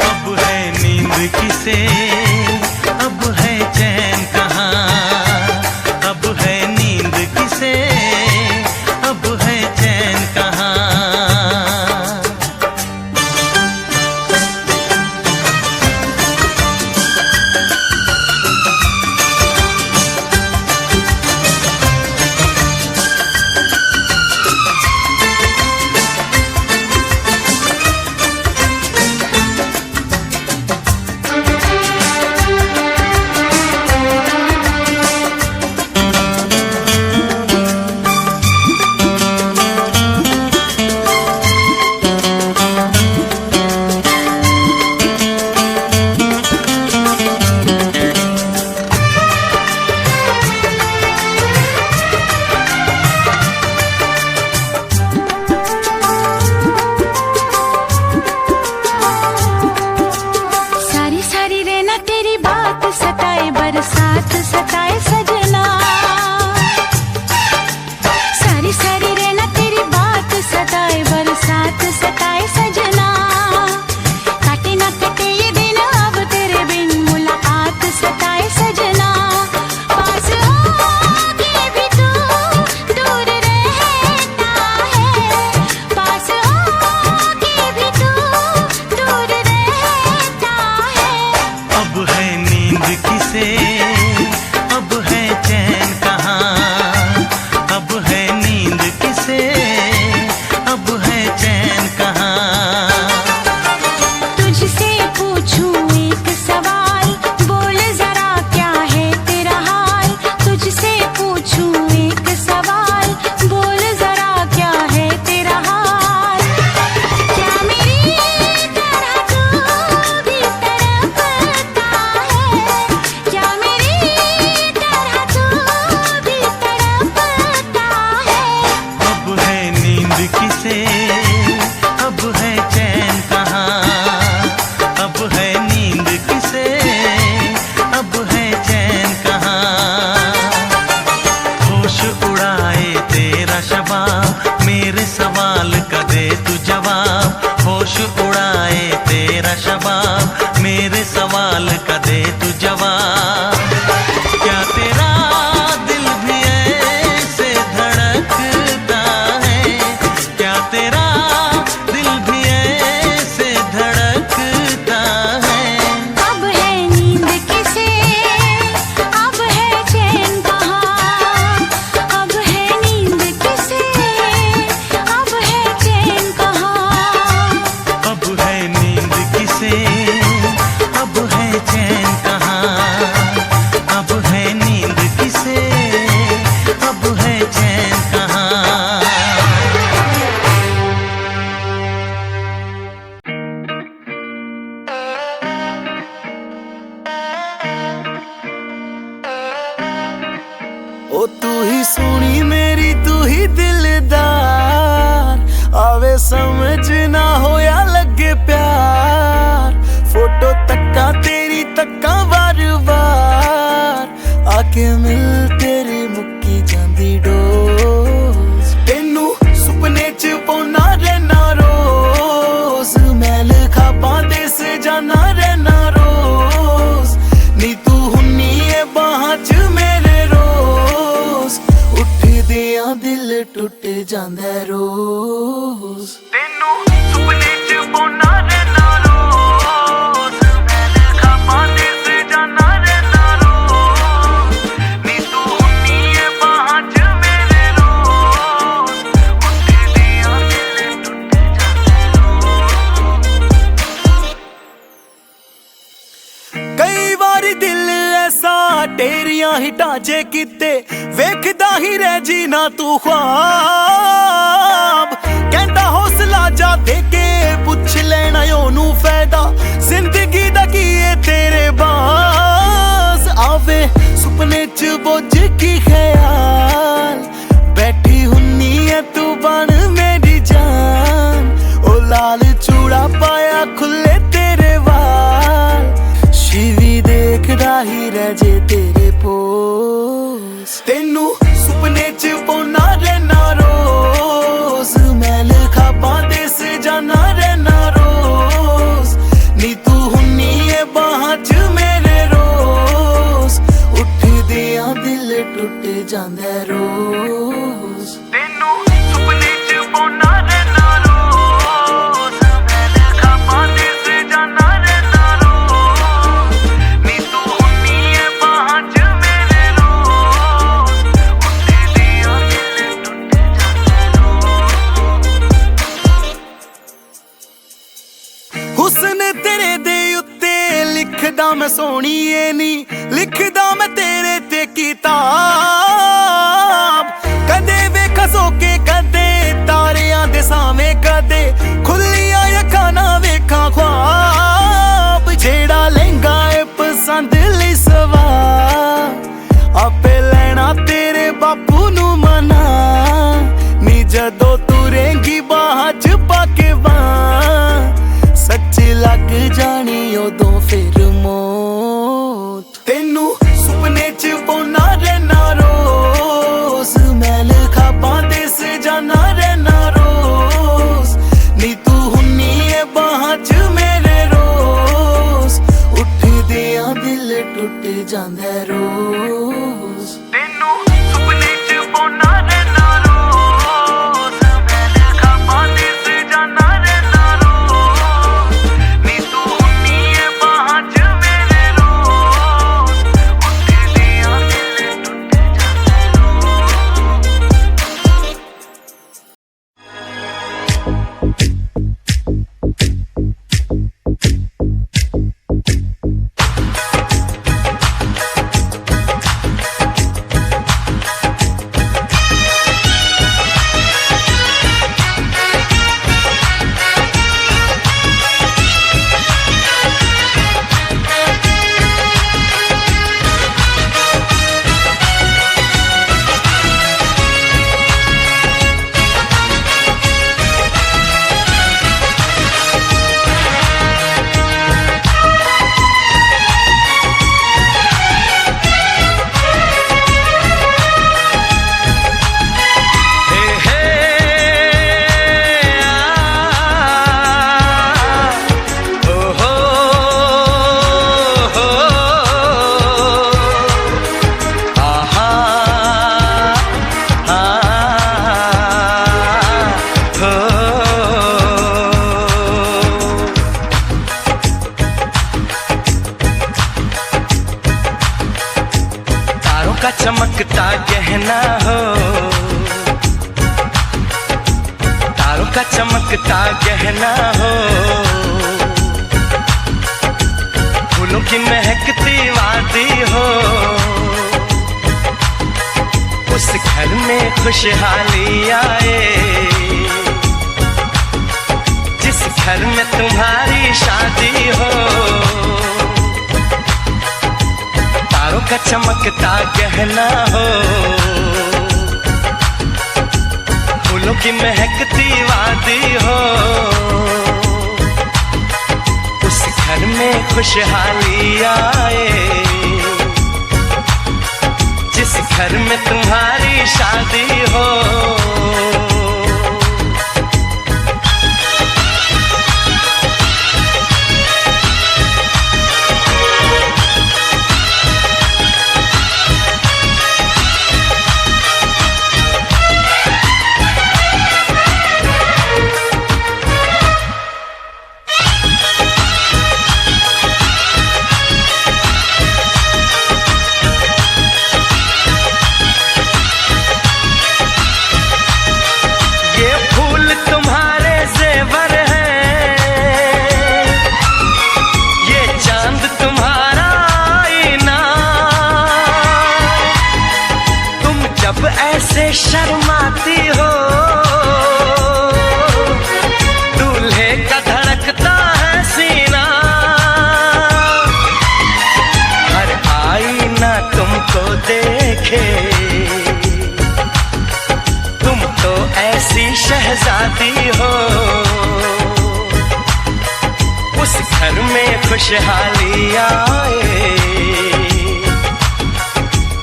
अब है नींद किसे, अब है चैन कहाँ, अब है नींद किसे, अब है चैन कहाँ। सारी सारी रहना तेरी बात सताए, बरसात सताए सजना। सारी सारी रहना तेरी बात सताए, बरसात सताए सजना। काटे ना कटे ये दिन अब तेरे बिन, मुलाकात सताए सजना। पास होके भी तू दूर रहता है, पास होके भी तू दूर रहता है। अब है नींद किसे, अब है चैन कहाँ, अब है नींद किसे, अब है चैन कहाँ। तुझसे पूछूं एक सवाल, बोल जरा क्या है तेरा हाल। तुझसे पूछूं एक सवाल, बोल जरा क्या है तेरा हाल। क्या मेरी तरह तू भी तड़पता है, क्या मेरी तरह तू भी तड़पता है। अब है नींद किसे, अब है चैन कहाँ, अब है नींद किसे, अब है चैन कहाँ। होश उड़ाए तेरा शबाब, मेरे सवाल का दे तू जवाब। होश उड़ाए तेरा शबाब, मेरे सवाल का दे तू जवाब। क्या तेरा दिल भी ऐसे धड़कता है, क्या तेरा दिल भी ऐसे धड़कता है। अब है नींद किसे, अब है चैन कहाँ, अब है नींद किसे, समझ ना होया लगे प्यार फोटो तक्का तेरी तक्का बार बार आके मिल तेरी मुक्की जांदी डोज तेनू सुपने च पौना रहना रोज मैल खाबां दे सजाना रहना रोज नी तू हुन्नी है बाहां च मेरे रोज उठदियां दिल टुट जांदा रोज तेनू सुपने च पौना रहना रोज मैल खाबां दे सजाना रहना रोज नी तू हुन्नी है बाहां च मेरे रोज उठदियां दिल टुट जांदा रोज कई बारी दिल ऐसा तेरियां ही ढांचे किते वेखदा ही रह जी ना तू ख्वाब कहंदा हौसला जा दे के पुछ लेना ओनू फायदा जिंदगी दा की है तेरे बास आवे सुपने च बोझ की ख्याल बैठी हुन्नी है तू बन मेरी जान ओ लाल चूड़ा पाया खुले तेरे वाल शिवी देखदा ही रह जे तेरे पोस तेनू सुपने च पौना रहना रोज मैल खाबां दे सजाना रहना रोज नी तू हुन्नी है बाहां च मेरे रोज उठदियां दिल टुट जांदा रोज तेनू सुपने च पौना रहना रोज मैल खाबां दे सजाना रहना रोज नी तू हुन्नी है बाहां च मेरे रोज उठदियां दिल टुट जांदा रोज हुस्न तेरे दे उत्ते लिखदा मैं सोहणीए नी लिखदा मैं तेरे ते किताब कदे वेखा सो के कदे तारियां दे सावें कदे खुल्लियां अखां ना वेखां ख्वाब जेड़ा लहंगा है पसंद लई सवा आपे लेना तेरे बापू नू मना नी जदों तुरेंगी बाहां च पाके बां सच लग जानी उदों फिर मौत तेनू सुपने च पौना रहना रोज मैल खाबां दे सजाना रहना रोज नी तू हुन्नी है बाहां च मेरे रोज उठदियां दिल टुट जांदा रोज तेनू सुपने च पौना रहना रोज मैल खाबां दे सजाना रहना रोज नी तू हुन्नी है बाहां च मेरे रोज उठदियां दिल टुट का चमकता गहना हो, तारों का चमकता गहना हो, फूलों की महकती वादी हो, उस घर में खुशहाली आए जिस घर में तुम्हारी शादी हो। तारों का चमकता गहना हो, फूलों की महकती वादी हो, उस घर में खुशहाली आए, जिस घर में तुम्हारी शादी हो। ऐसे शर्माती हो, दूल्हे का धड़कता है सीना, हर आईना तुमको देखे, तुम तो ऐसी शहजादी हो, उस घर में खुशहाली आए,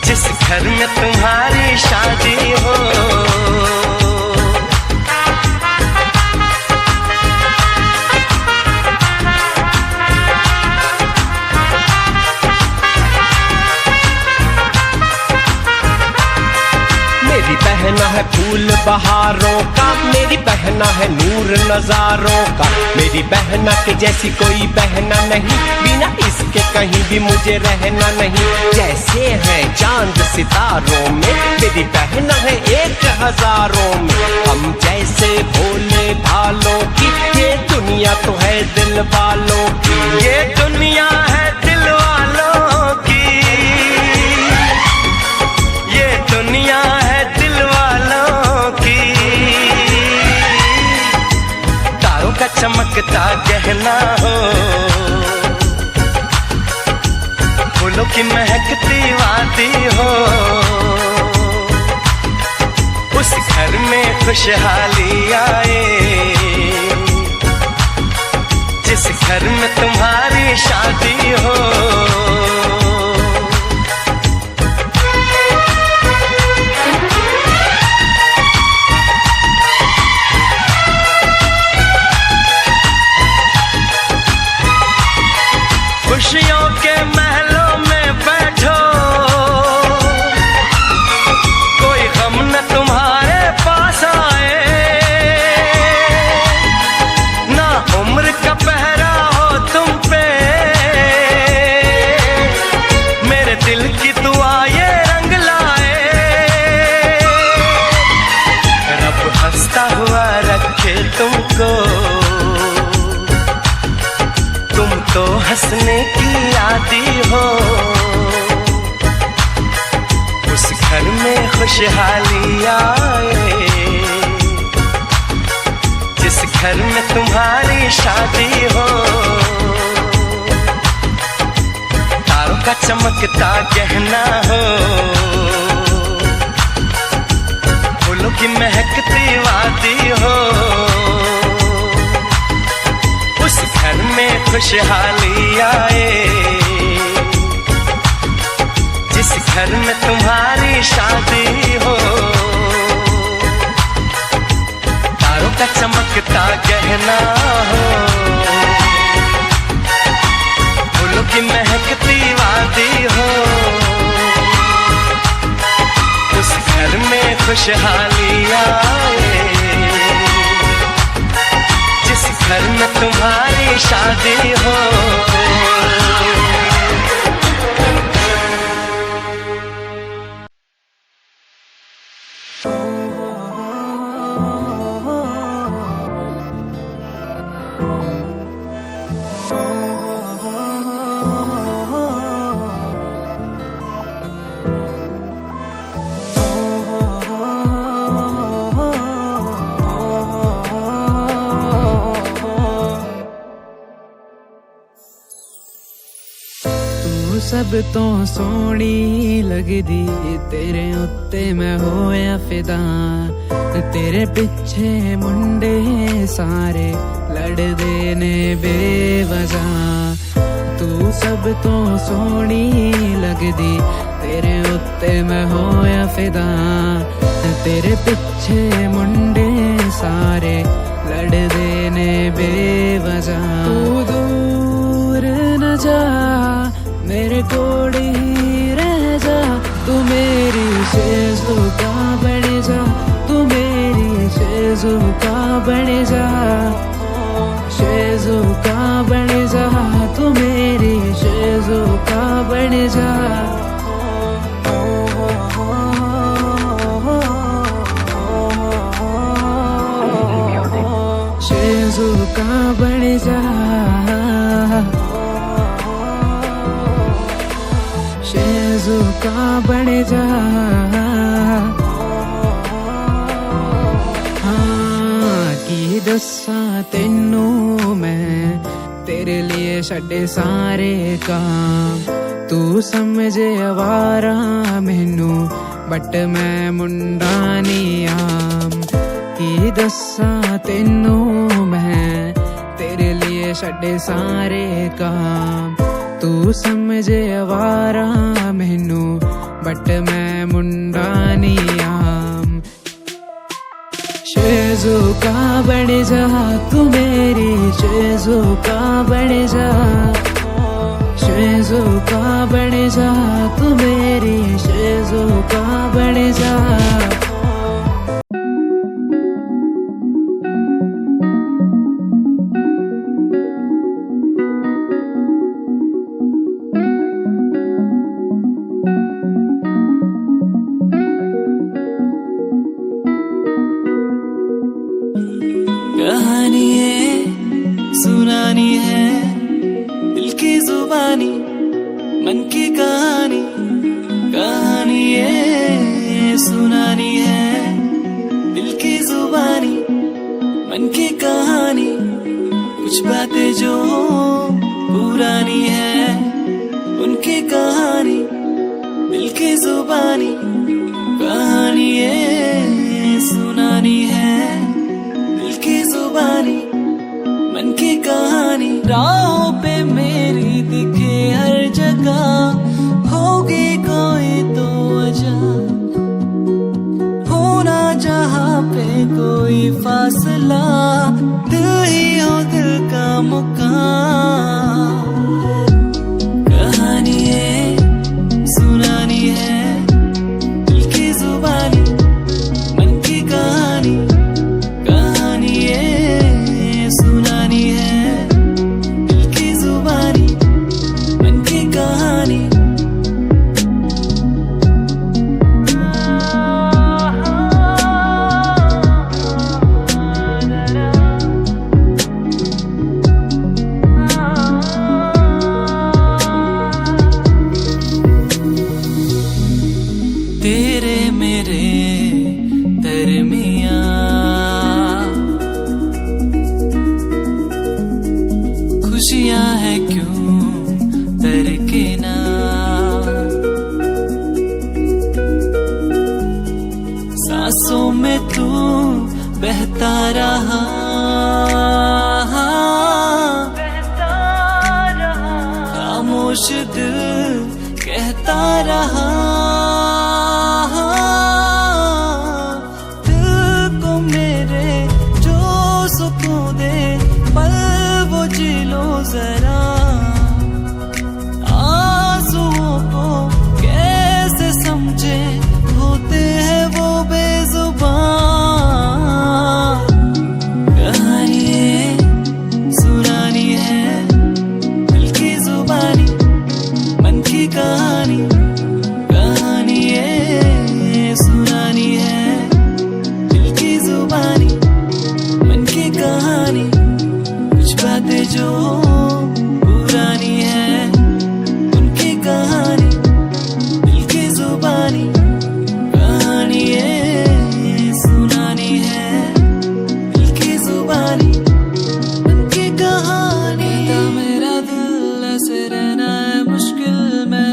जिस घर में तुम्हारी शादी हो। मेरी बहना है फूल बहारों का, मेरी बहना है नूर नजारों का, मेरी बहना के जैसी कोई बहना नहीं, बिना इसके कहीं भी मुझे रहना नहीं। जैसे है चांद सितारों में, मेरी बहना है 1000 में, हम जैसे भोले भालों की, ये दुनिया तो है दिल वालों की, ये दुनिया है दिल वालों की, ये दुनिया है दिल वालों की। तारों का चमकता गहना हो, फूलों की महकती वादी हो, उस घर में खुशहाली आए, जिस घर में तुम्हारी शादी हो। खुशियों के महलों में बैठो, कोई गम न तुम्हारे पास आए, ना उम्र का पहरा हो तुम पे, मेरे दिल की दुआ ये रंग लाए, रब हंसता हुआ रखे तुमको, तुम तो हंसने की आदी हो, उस घर में खुशहाली आए, जिस घर में तुम्हारी शादी हो। तारों का चमकता गहना हो, फूलों की महकती वादी हो, उस घर में खुशहाली आए, जिस घर में तुम्हारी शादी हो। तारों का चमकता गहना हो, फूलों की महकती वादी हो, उस घर में खुशहाली आए, जिस घर में तुम्हारी शादी हो। सब तो सोहनी लगदी, तेरे उत्ते मैं होया फिदा। तेरे पिछे मुंडे सारे लड़दे ने बेवजह। तू सब तो सोहनी लगदी, तेरे उत्ते मैं होया फिदा। तेरे पिछे मुंडे सारे लड़दे ने बेवजह। तू दूर न जा, मेरे कोल ही रह जा। तू मेरी शेज़ुका बन जा, तू मेरी शेज़ुका बन जा। शेज़ुका बन जा, तू मेरी शेज़ुका बन जा। शेज़ुका बन जा, शेज़ुका बन जा। हाँ की दस्सां तेनू मैं, तेरे लिए छड्डे सारे काम। तू समझे आवारा मैनू, बट मैं मुंडा नी आम। की दस्सां तेनू मैं, तेरे लिए छड्डे सारे काम। तू समझे आवारा मैनू, बट मैं मुंडा नी आम। शेज़ुका बन जा, तू मेरी शेज़ुका बन जा। शेज़ुका बन जा, तू मेरी शेज़ुका बन जा। कहानी है सुनानी है, दिल की जुबानी मन की कहानी। कहानी है सुनानी है, दिल की जुबानी मन की कहानी। कुछ बातें जो पुरानी है, उनकी कहानी दिल की जुबानी। कहानी है सुनानी है, दिल की जुबानी मन की कहानी। राहों पे मेरी दिखे हर जगह, होगी कोई तो वजह। होना जहाँ पे कोई फासला, दिल ही हो दिल का मुकाम। कहानी है सुनानी है, दिल की जुबानी मन की कहानी। कहानी है सुनानी है, दिल की जुबानी मन की कहानी। तेरे मेरे दरमियां खुशियां है क्यों दरके ना। सांसों में तू बहता रहा, खामोश दिल कहता रहा। दिल को मेरे जो सुकून दे, पल वो जी लो जरा। आंसुओं को कैसे समझे, होते हैं वो बेजुबान। कहानी है सुनानी है, दिल की जुबानी मन की कहानी। कहानी है सुनानी है, दिल की जुबानी मन की कहानी। कुछ बातें जो पुरानी है, उनकी कहानी दिल की जुबानी। कहानी है सुनानी है, दिल की जुबानी मन की कहानी। मेरा दिल ऐसे रहना है मुश्किल में,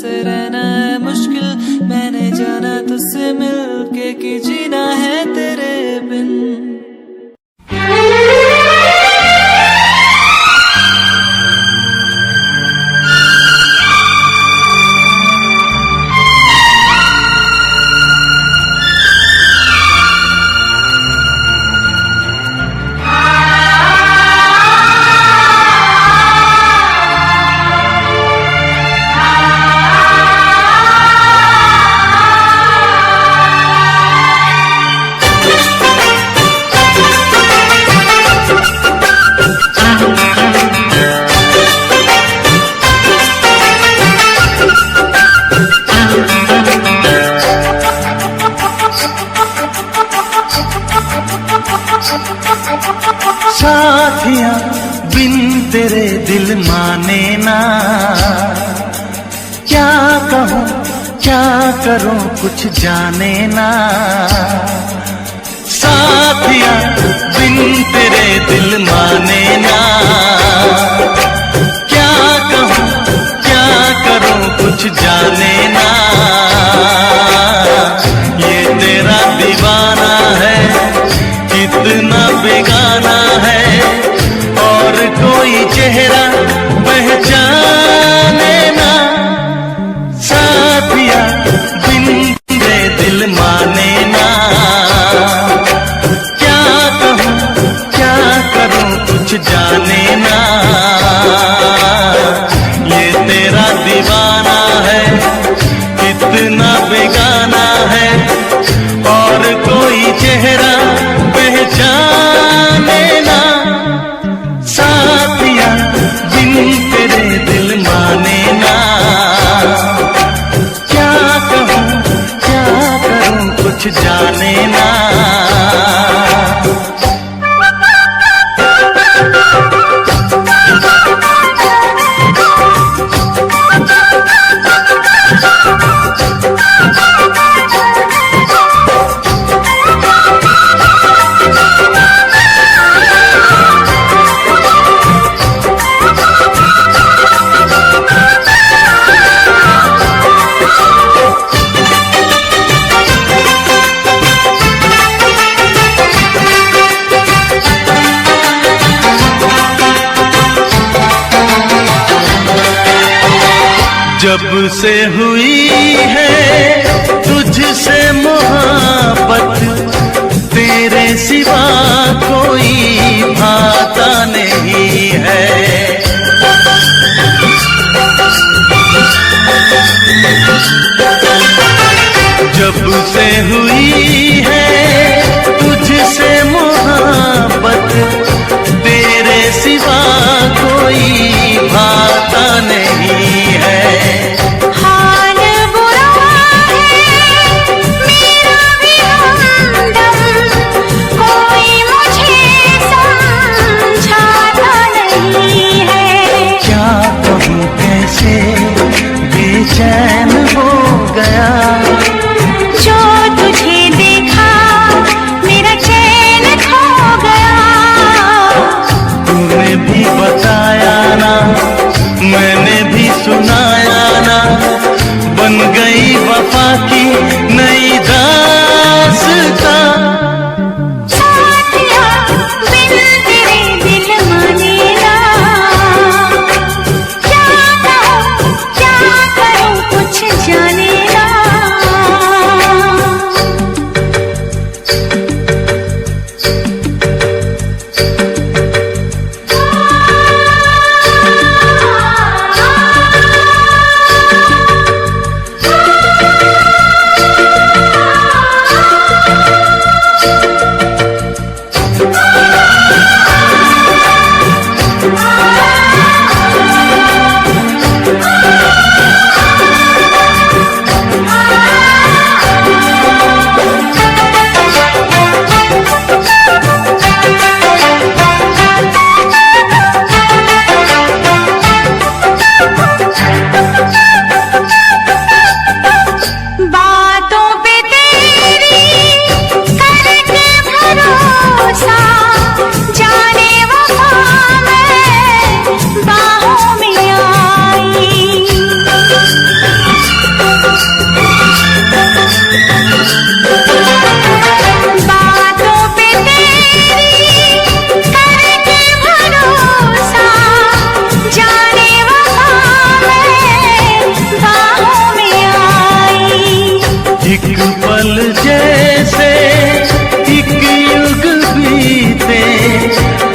तुझसे रहना है मुश्किल, मैंने जाना तुझसे मिलके कि जीना है तेरे बिन। साथिया बिन तेरे दिल माने ना, क्या कहूँ क्या करूँ कुछ जाने ना। साथिया बिन तेरे दिल माने ना, क्या कहूँ क्या करूँ कुछ जाने ना। ये तेरा दीवाना है कितना बेगाना है, और कोई चेहरा पहचाने ना। साथिया बिन तेरे दिल माने ना, क्या कहूँ क्या करूँ कुछ जाने ना। ये तेरा दीवाना है कितना बेगाना है, और कोई चेहरा पहचाने ना। साथिया बिन तेरे दिल माने ना, क्या कहूँ क्या करूँ कुछ जाने ना। जब से हुई है तुझसे मोहब्बत, तेरे सिवा कोई भाता नहीं है। जब से हुई है तुझसे मोहब्बत, तेरे सिवा कोई भाता नहीं है। हाल बुरा है मेरा भी हमदम, कोई मुझे समझाता नहीं है। क्या कहूँ कैसे बेचैन हो गया, जो तुझे देख बातों पे तेरी करके भरोसा, जाने वफा मैं बाहों में आई। एक पल जैसे एक युग बीते,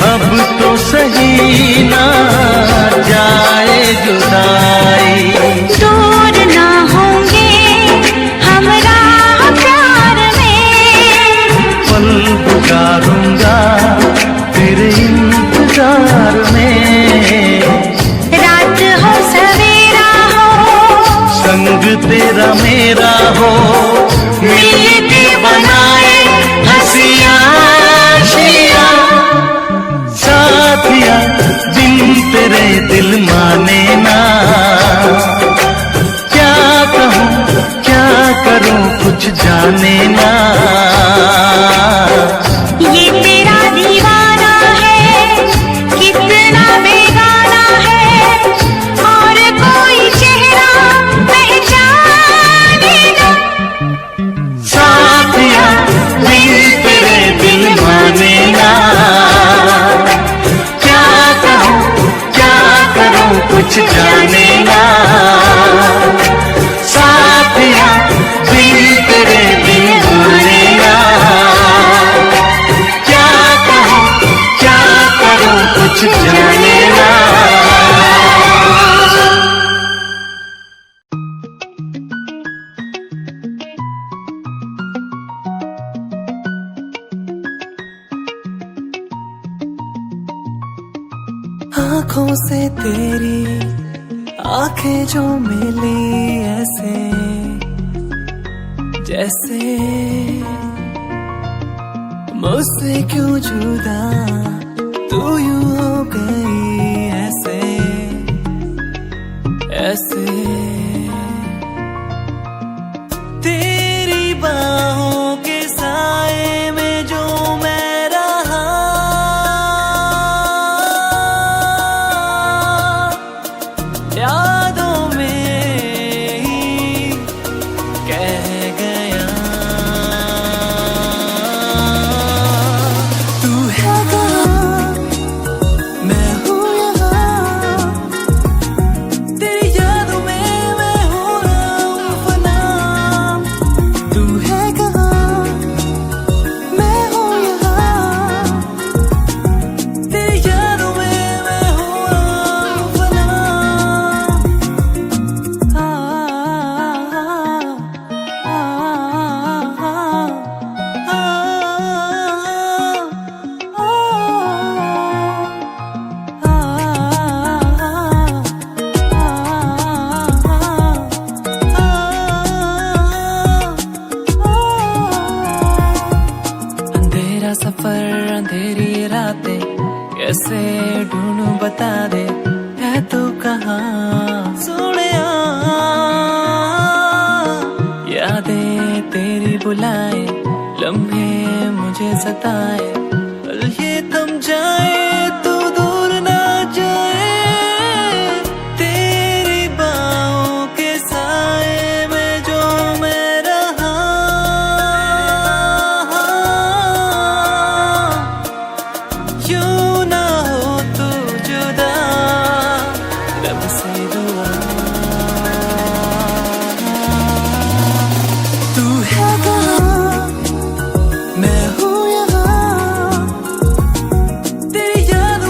अब तो सही ना जाए जुदाई। दूर ना होंगे हम राह प्यार में, पल गुजारूंगा तेरे इंतजार में। रात हो सवेरा हो, संग तेरा मेरा हो, मिलके बनाए हंसियां खुशियां। साथिया बिन तेरे दिल माने ना, क्या कहूँ क्या करूँ कुछ जाने ना। ये तेरा दीवाना है कितना बेगाना है, और कोई चेहरा पहचाने ना। साथिया बिन तेरे दिल माने ना, क्या कहूँ क्या करूँ कुछ जाने ना। साथिया बिन तेरे दिल माने ना, क्या कहूँ क्या करूँ कुछ जाने ना। आंखों से तेरी आंखें जो मिली ऐसे, जैसे मुझसे क्यों जुदा तू यूं हो गई ऐसे ऐसे। तेरी बाहों के साए में जो मैं रहा, यादों में ही कह गया। तू है कहाँ मैं हूँ यहाँ, तेरी यादों में मैं हो रहा हूँ फना। तू है कहाँ मैं हूँ यहाँ, तेरी यादों में मैं हो रहा हूँ फना। अंधेरा सफर अंधेरी रातें कैसे ढूंढूं बता दे, है तू कहाँ सोनिया। यादें तेरी बुलाए, लम्हे मुझे सताए, पल ये थम जाए तू दूर ना जाए। तेरी बाहों के साए में जो मैं रहा, यूं ना हो तू जुदा, रब से दुआ। तू है कहाँ मैं हूँ यहाँ, तेरी यादों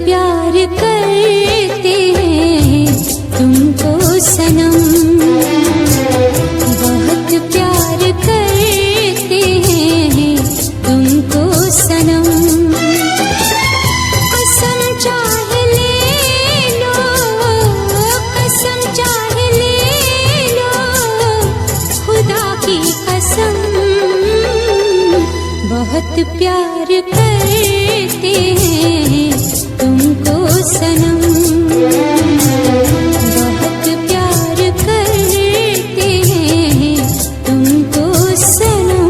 प्यार करते हैं तुमको सनम, बहुत प्यार करते हैं तुमको सनम। कसम चाहे ले लो, कसम चाहे ले लो, खुदा की कसम, बहुत प्यार करते हैं तुमको सनम, बहुत प्यार करते हैं तुमको सनम।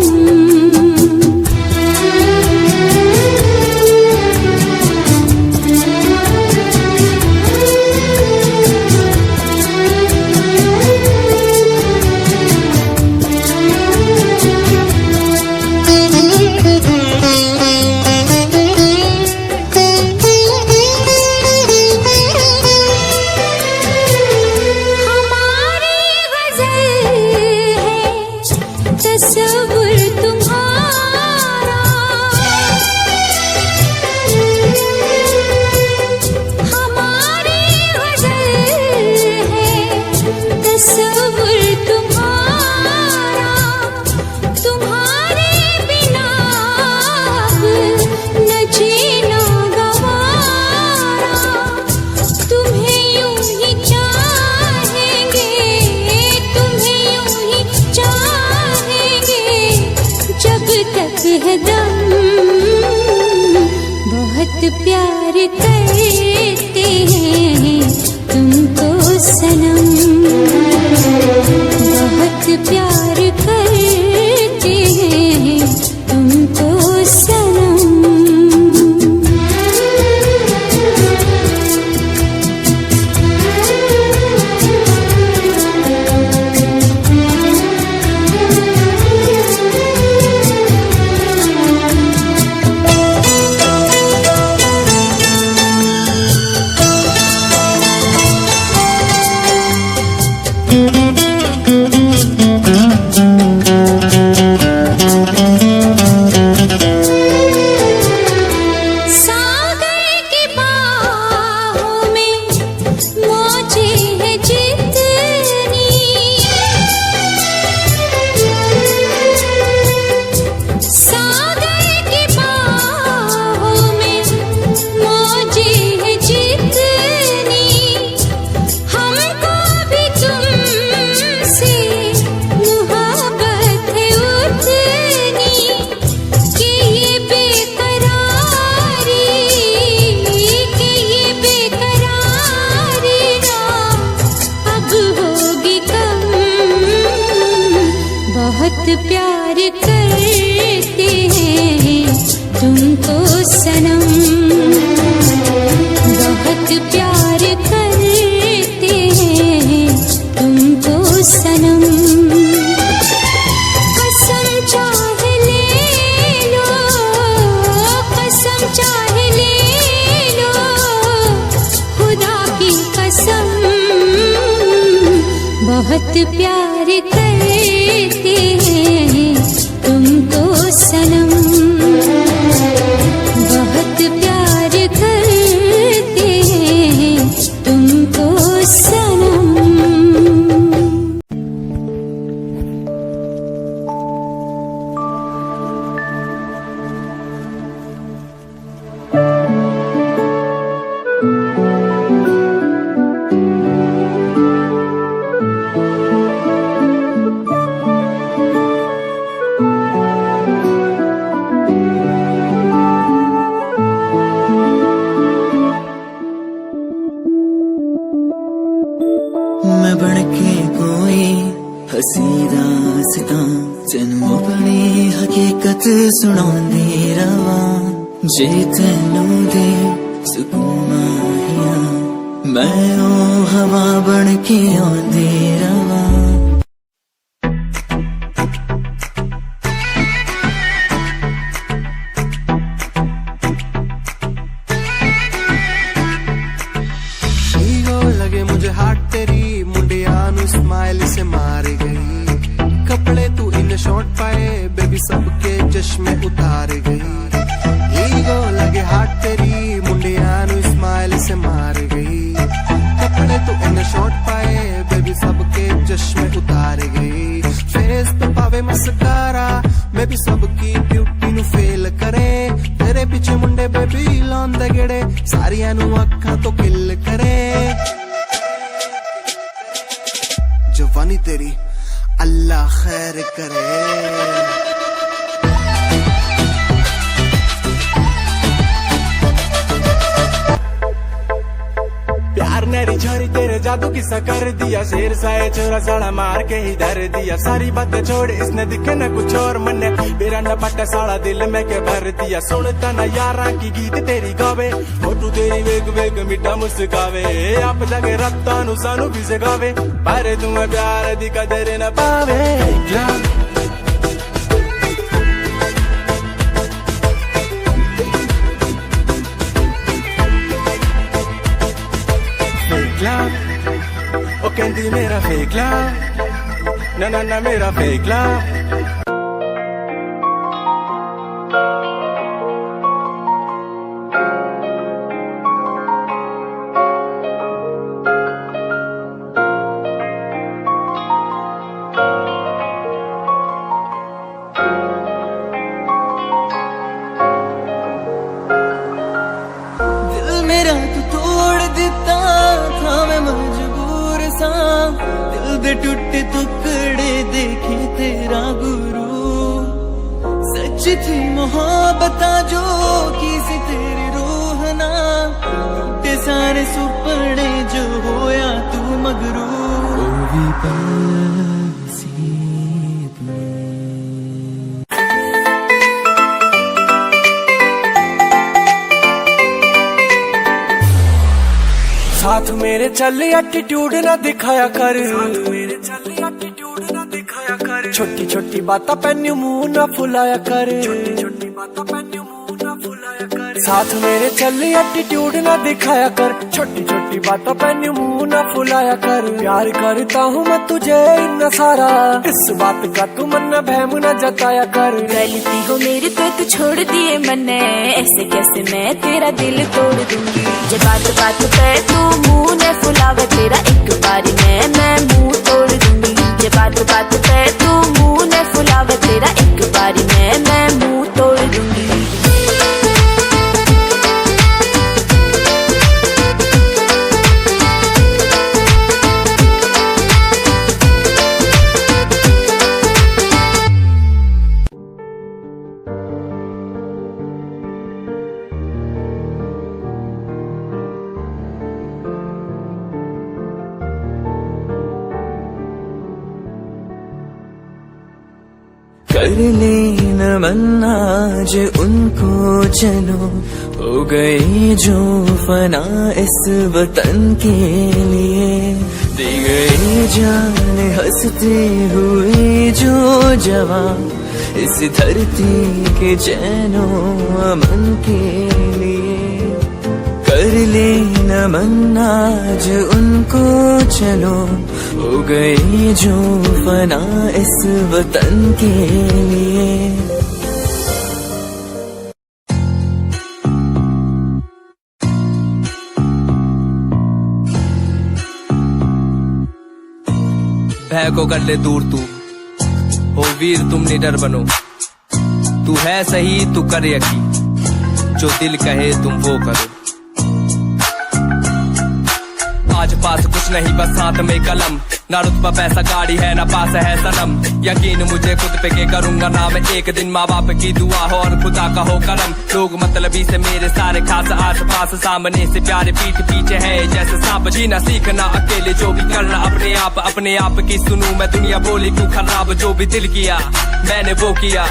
तस्वुर तुम्हारा, हमारी गज़ल है तस्वुर तुम्हारा, तुम्हारे बिना अब न जीना गवारा, तुम्हें यूं ही चाहेंगे, तुम्हें यूं ही चाहेंगे जब तक है दम, बहुत प्यार करते हैं तुमको सनम, बहुत प्यार करते हैं तुमको सनम। सागर की बाहों में मौजें हैं जितनी, सागर की बाहों में मौजें हैं जितनी, हमको भी तुमसे मुहब्बत है उतनी, कि ये बेकरारी, कि ये बेकरारी ना अब होगी कम, बहुत प्यार करते हैं तुमको सनम, बहुत प्यार करते हैं तुमको सनम। कसम चाहे ले लो, कसम चाहे ले लो, खुदा की कसम, बहुत प्यार करते हैं तुमको सनम, बहुत प्यार करते हैं तुमको सनम। मैं बनके कोई हसी दास्तां तेनू अपनी हकीकत सुनांदी रवां, जे तेनू दे सुकून माहिया मैं ओ हवा बनके आंदी रवां। लगे मुझे हाथ तेरी मुंडिया नु स्माइल से मार गई, कपड़े तू इन शॉर्ट पाए बेबी सबके चश्मे उतार गई। हीरो लगे हाथ तेरी मुंडिया नु स्माइल नजारा मैं भी सबकी ब्यूटी नु फेल करे तेरे पीछे मुंडे बेबी लांदे गेड़े सारियां नु अखां तो किल करे जवानी तेरी अल्लाह खैर करे प्यार नेरी छोरी तेरे जादू किस्सा कर दिया शेर साए छोरा साड़ा मार के ही धर दिया सारी बातें छोड़ इसने दिखे न कुछ और मन्ने मेरा न पट्टा साड़ा दिल में के भर दिया सुनता न यारा की गीत तेरी गावे फोटू तेरी वेग वेग मिठा मुस्कावे आप जाके रत्ता नु सानू भी सिखावे पर तुम्हें प्यार दी कदर न पावे ओ कहती मेरा फेक लव ना ना ना मेरा फेक लव दिल मेरा तू तोड़ देता था मैं मजबूर सा दिल दे टूटे टुकड़े देखे तेरा गुरु सच थी मोहब्बत जो किसी तेरी रूह ना टूटे सारे सुपने जो होया तू मगरू साथ मेरे चल एटीट्यूड ना दिखाया कर छोटी छोटी बातें पैन्यू मुंह ना फुलाया कर साथ मेरे चल एटीट्यूड ना दिखाया कर छोटी छोटी बातें पैन्यू मुंह ना फुलाया कर प्यार करता हूँ मैं तुझे इतना सारा इस बात का तू मन न बहम न जताया कर गलती हो मेरी तो तू छोड़ दिए मैंने ऐसे कैसे मैं तेरा दिल तोड़ दूंगी जब बात बात पे तू मुंह न फुलावे तेरा एक बारी मैं मुंह तोड़ दूंगी जब बात बात पे तू मुंह न फुलावे तेरा एक बारी मैं मुंह तोड़ दूंगी कर लेना मन आज उनको चलो हो गए जो फना इस वतन के लिए दी गई जान हंसते हुए जो जवान इस धरती के चैनो अमन के लिए कर लेना मन आज उनको चलो हो गए जो फना इस वतन के लिए भय को कर ले दूर तू हो वीर तुम निडर बनो तू है सही तू कर यकीन जो दिल कहे तुम वो करो आज पास कुछ नहीं बस साथ में कलम ना रुतबा पैसा गाड़ी है ना पास है सनम यकीन मुझे खुद पे के करूंगा ना मैं एक दिन माँ बाप की दुआ हो और खुदा का हो करम लोग मतलबी से मेरे सारे खास आस पास सामने से प्यारे पीठ पीछे है जैसे सांप जीना सीखना अकेले जो भी करना अपने आप की सुनूं मैं दुनिया बोली क्यों खराब जो भी दिल किया मैंने वो किया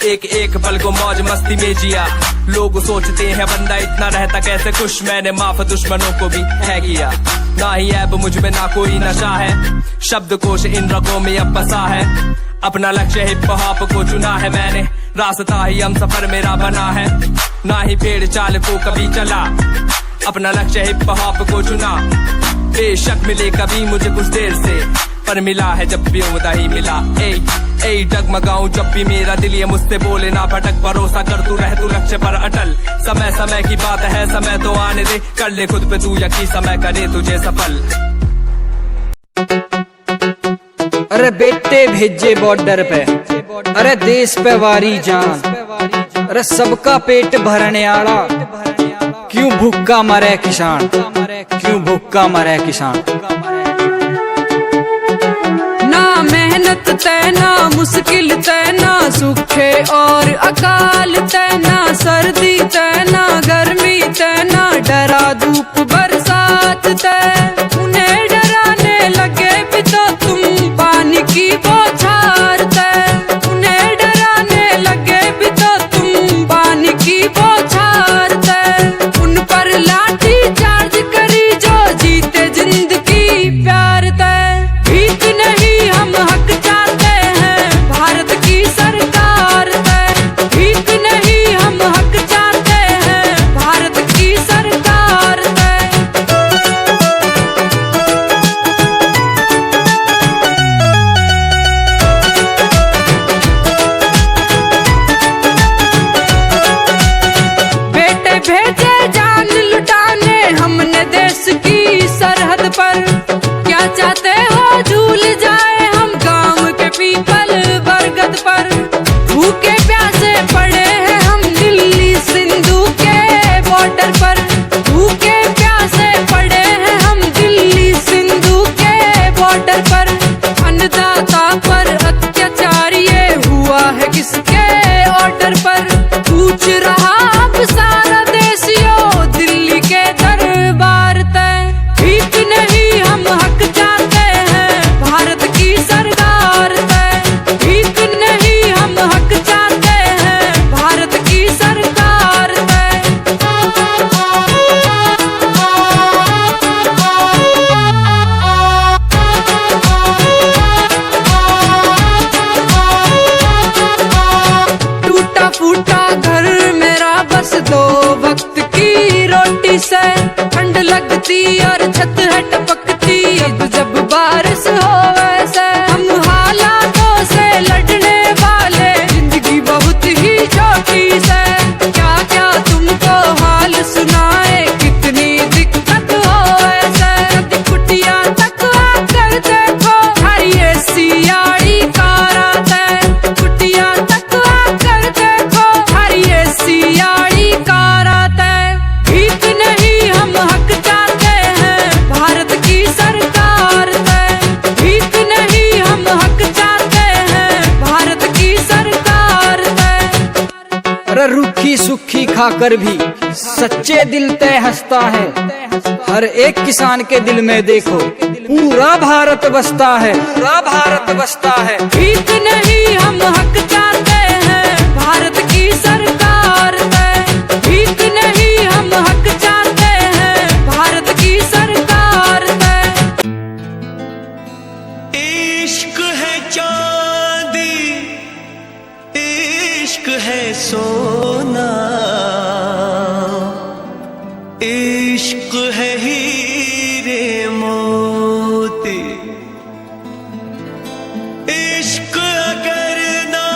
एक एक पल को मौज मस्ती में जिया लोग सोचते हैं बंदा इतना रहता कैसे खुश मैंने माफ दुश्मनों को भी है किया ना ही ऐब मुझ में ना कोई नशा है शब्दकोश इन रगों में अब बसा है अपना लक्ष्य हिप हॉप को चुना है मैंने रास्ता ही हम सफर मेरा बना है ना ही पेड़ चाल को कभी चला अपना लक्ष्य हिप हॉप को चुना बेशक मिले कभी मुझे कुछ देर से पर मिला है जब भी उम्दा ही मिला ए डगमगाऊं जब भी मेरा दिल ये मुझसे बोले ना भटक भरोसा कर तू रह तू लक्ष्य पर अटल समय समय की बात है समय तो आने दे कर ले खुद पे तू यकीन समय करे तुझे सफल अरे बेटे भेजे बॉर्डर पे, अरे देश पे वारी जान, अरे सबका पेट भरने आला, क्यों भूखा मरे किसान, क्यों भूखा मरे किसान। ना मेहनत तय ना मुश्किल तय ना सूखे और अकाल तय ना सर्दी तय ना गर्मी तय ना डरा धूप बरसात तय। उन्हें डराने लगे भी तो तुम पानी की बौछार तय। उन्हें डराने लगे भी तो तुम पानी की बौछार तय। उन पर लाठी चार्ज करी जो जीते जिंदगी प्यार तय। भीख नहीं हम हक चाहते हैं भारत की सरकार तय। भीख नहीं हम हक चाहते हैं भारत की सरकार तय। बेटे भेजे जान लुटाने हमने देश की सरहद पर। क्या चाहते हो झूल जाए हम गांव के पीपल बरगद पर। भूखे प्यासे पड़े हैं हम दिल्ली सिंधु के बॉर्डर पर। भूखे प्यासे पड़े हैं हम दिल्ली सिंधु के बॉर्डर पर। अन्नदाता पर अत्याचार ये हुआ है किसके ऑर्डर पर। पूछ रहा अब सारा देशियों दिल्ली के दरबार तय। भीख नहीं हम हक चाहते हैं भारत की सरकार तय। भीख नहीं हम हक चाहते हैं भारत की सरकार तय। टूटा फूटा घर मेरा बस दो वक्त की रोटी से। ठंड लगती और छत है टपकती अब जब बारिश हो वैसे। हम हालातों से लड़ने वाले जिंदगी बहुत ही छोटी से। क्या क्या तुमको हाल सुनाए कितनी दिक्कत हो ऐसे। कभी कुटिया तक आकर देखो हरी सियाड़ी कारा तय। कुटिया तक आकर देखो हरी सियाड़ी कारा तय। भीख नहीं हम हक चाहते हैं भारत की सरकार तय। भीख नहीं हम हक चाहते हैं भारत की सरकार तय। अरे रूखी सूखी खाकर भी सच्चे दिल तय हंसता है। हर एक किसान के दिल में देखो पूरा भारत बसता है, पूरा भारत बसता है। भीख नहीं हम हक चाहते हैं भारत की सरकार तय। भीख नहीं हम हक चाहते हैं भारत की सरकार तय। इश्क है चांदी, इश्क है सोना, इश्क है हीरे मोती। इश्क अगर ना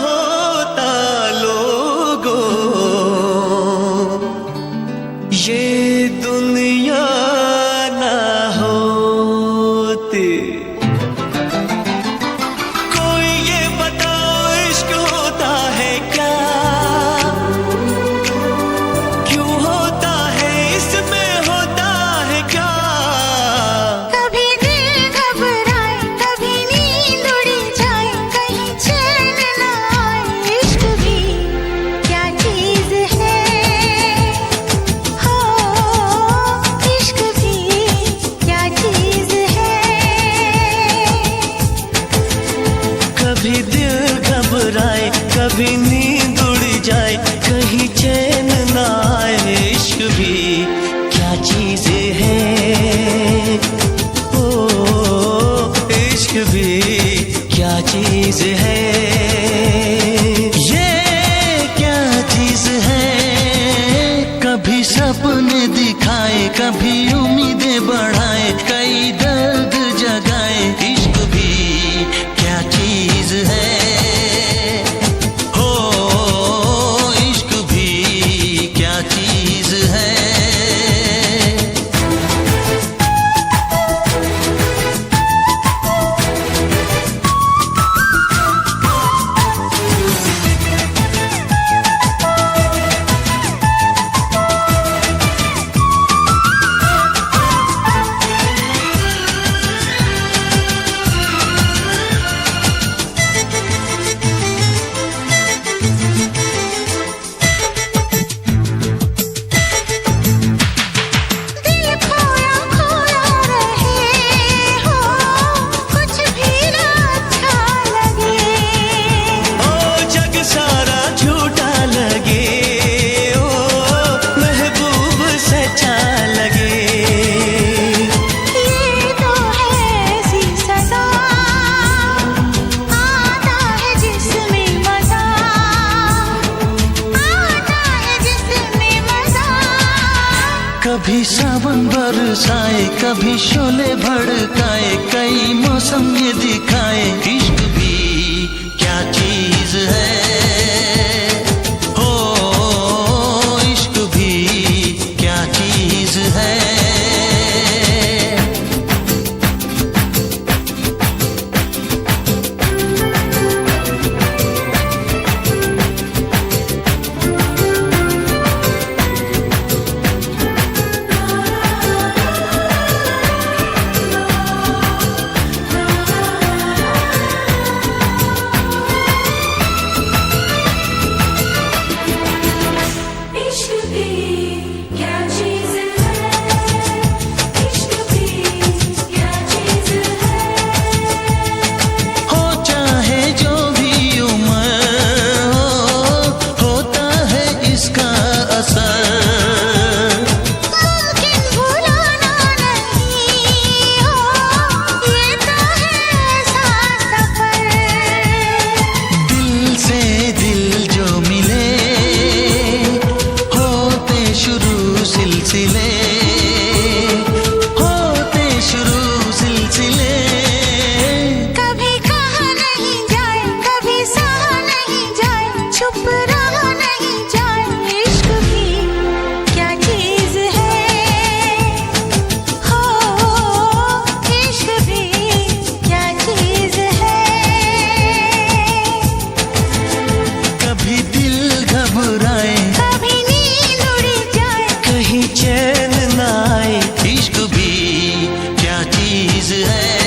होता लोगों ये दुनिया ना होती। कोई ये बताओ इश्क होता है क्या, क्यों होता है, इसमें होता है क्या। कभी दिल घबराए कभी नींद उड़ जाए कहीं चैन न आए। इश्क भी क्या चीज है, हो इश्क भी क्या चीज है। कभी दिल घबराए कभी नींद उड़ जाए कहीं चैन ना आए। इश्क भी क्या चीज है, ओ इश्क भी क्या चीज है। ये क्या चीज है, कभी सपने दिखाए कभी उम्मीदें बढ़ाए कई दर्द जगाए। इश्क भी क्या चीज है, हो इश्क भी क्या चीज है। कभी सावन बरसाए, कभी शोले भड़काए, कई मौसम ये दिखाए, इश्क भी क्या चीज है, हो इश्क भी क्या चीज है। चैन ना आए, इश्क भी क्या चीज है।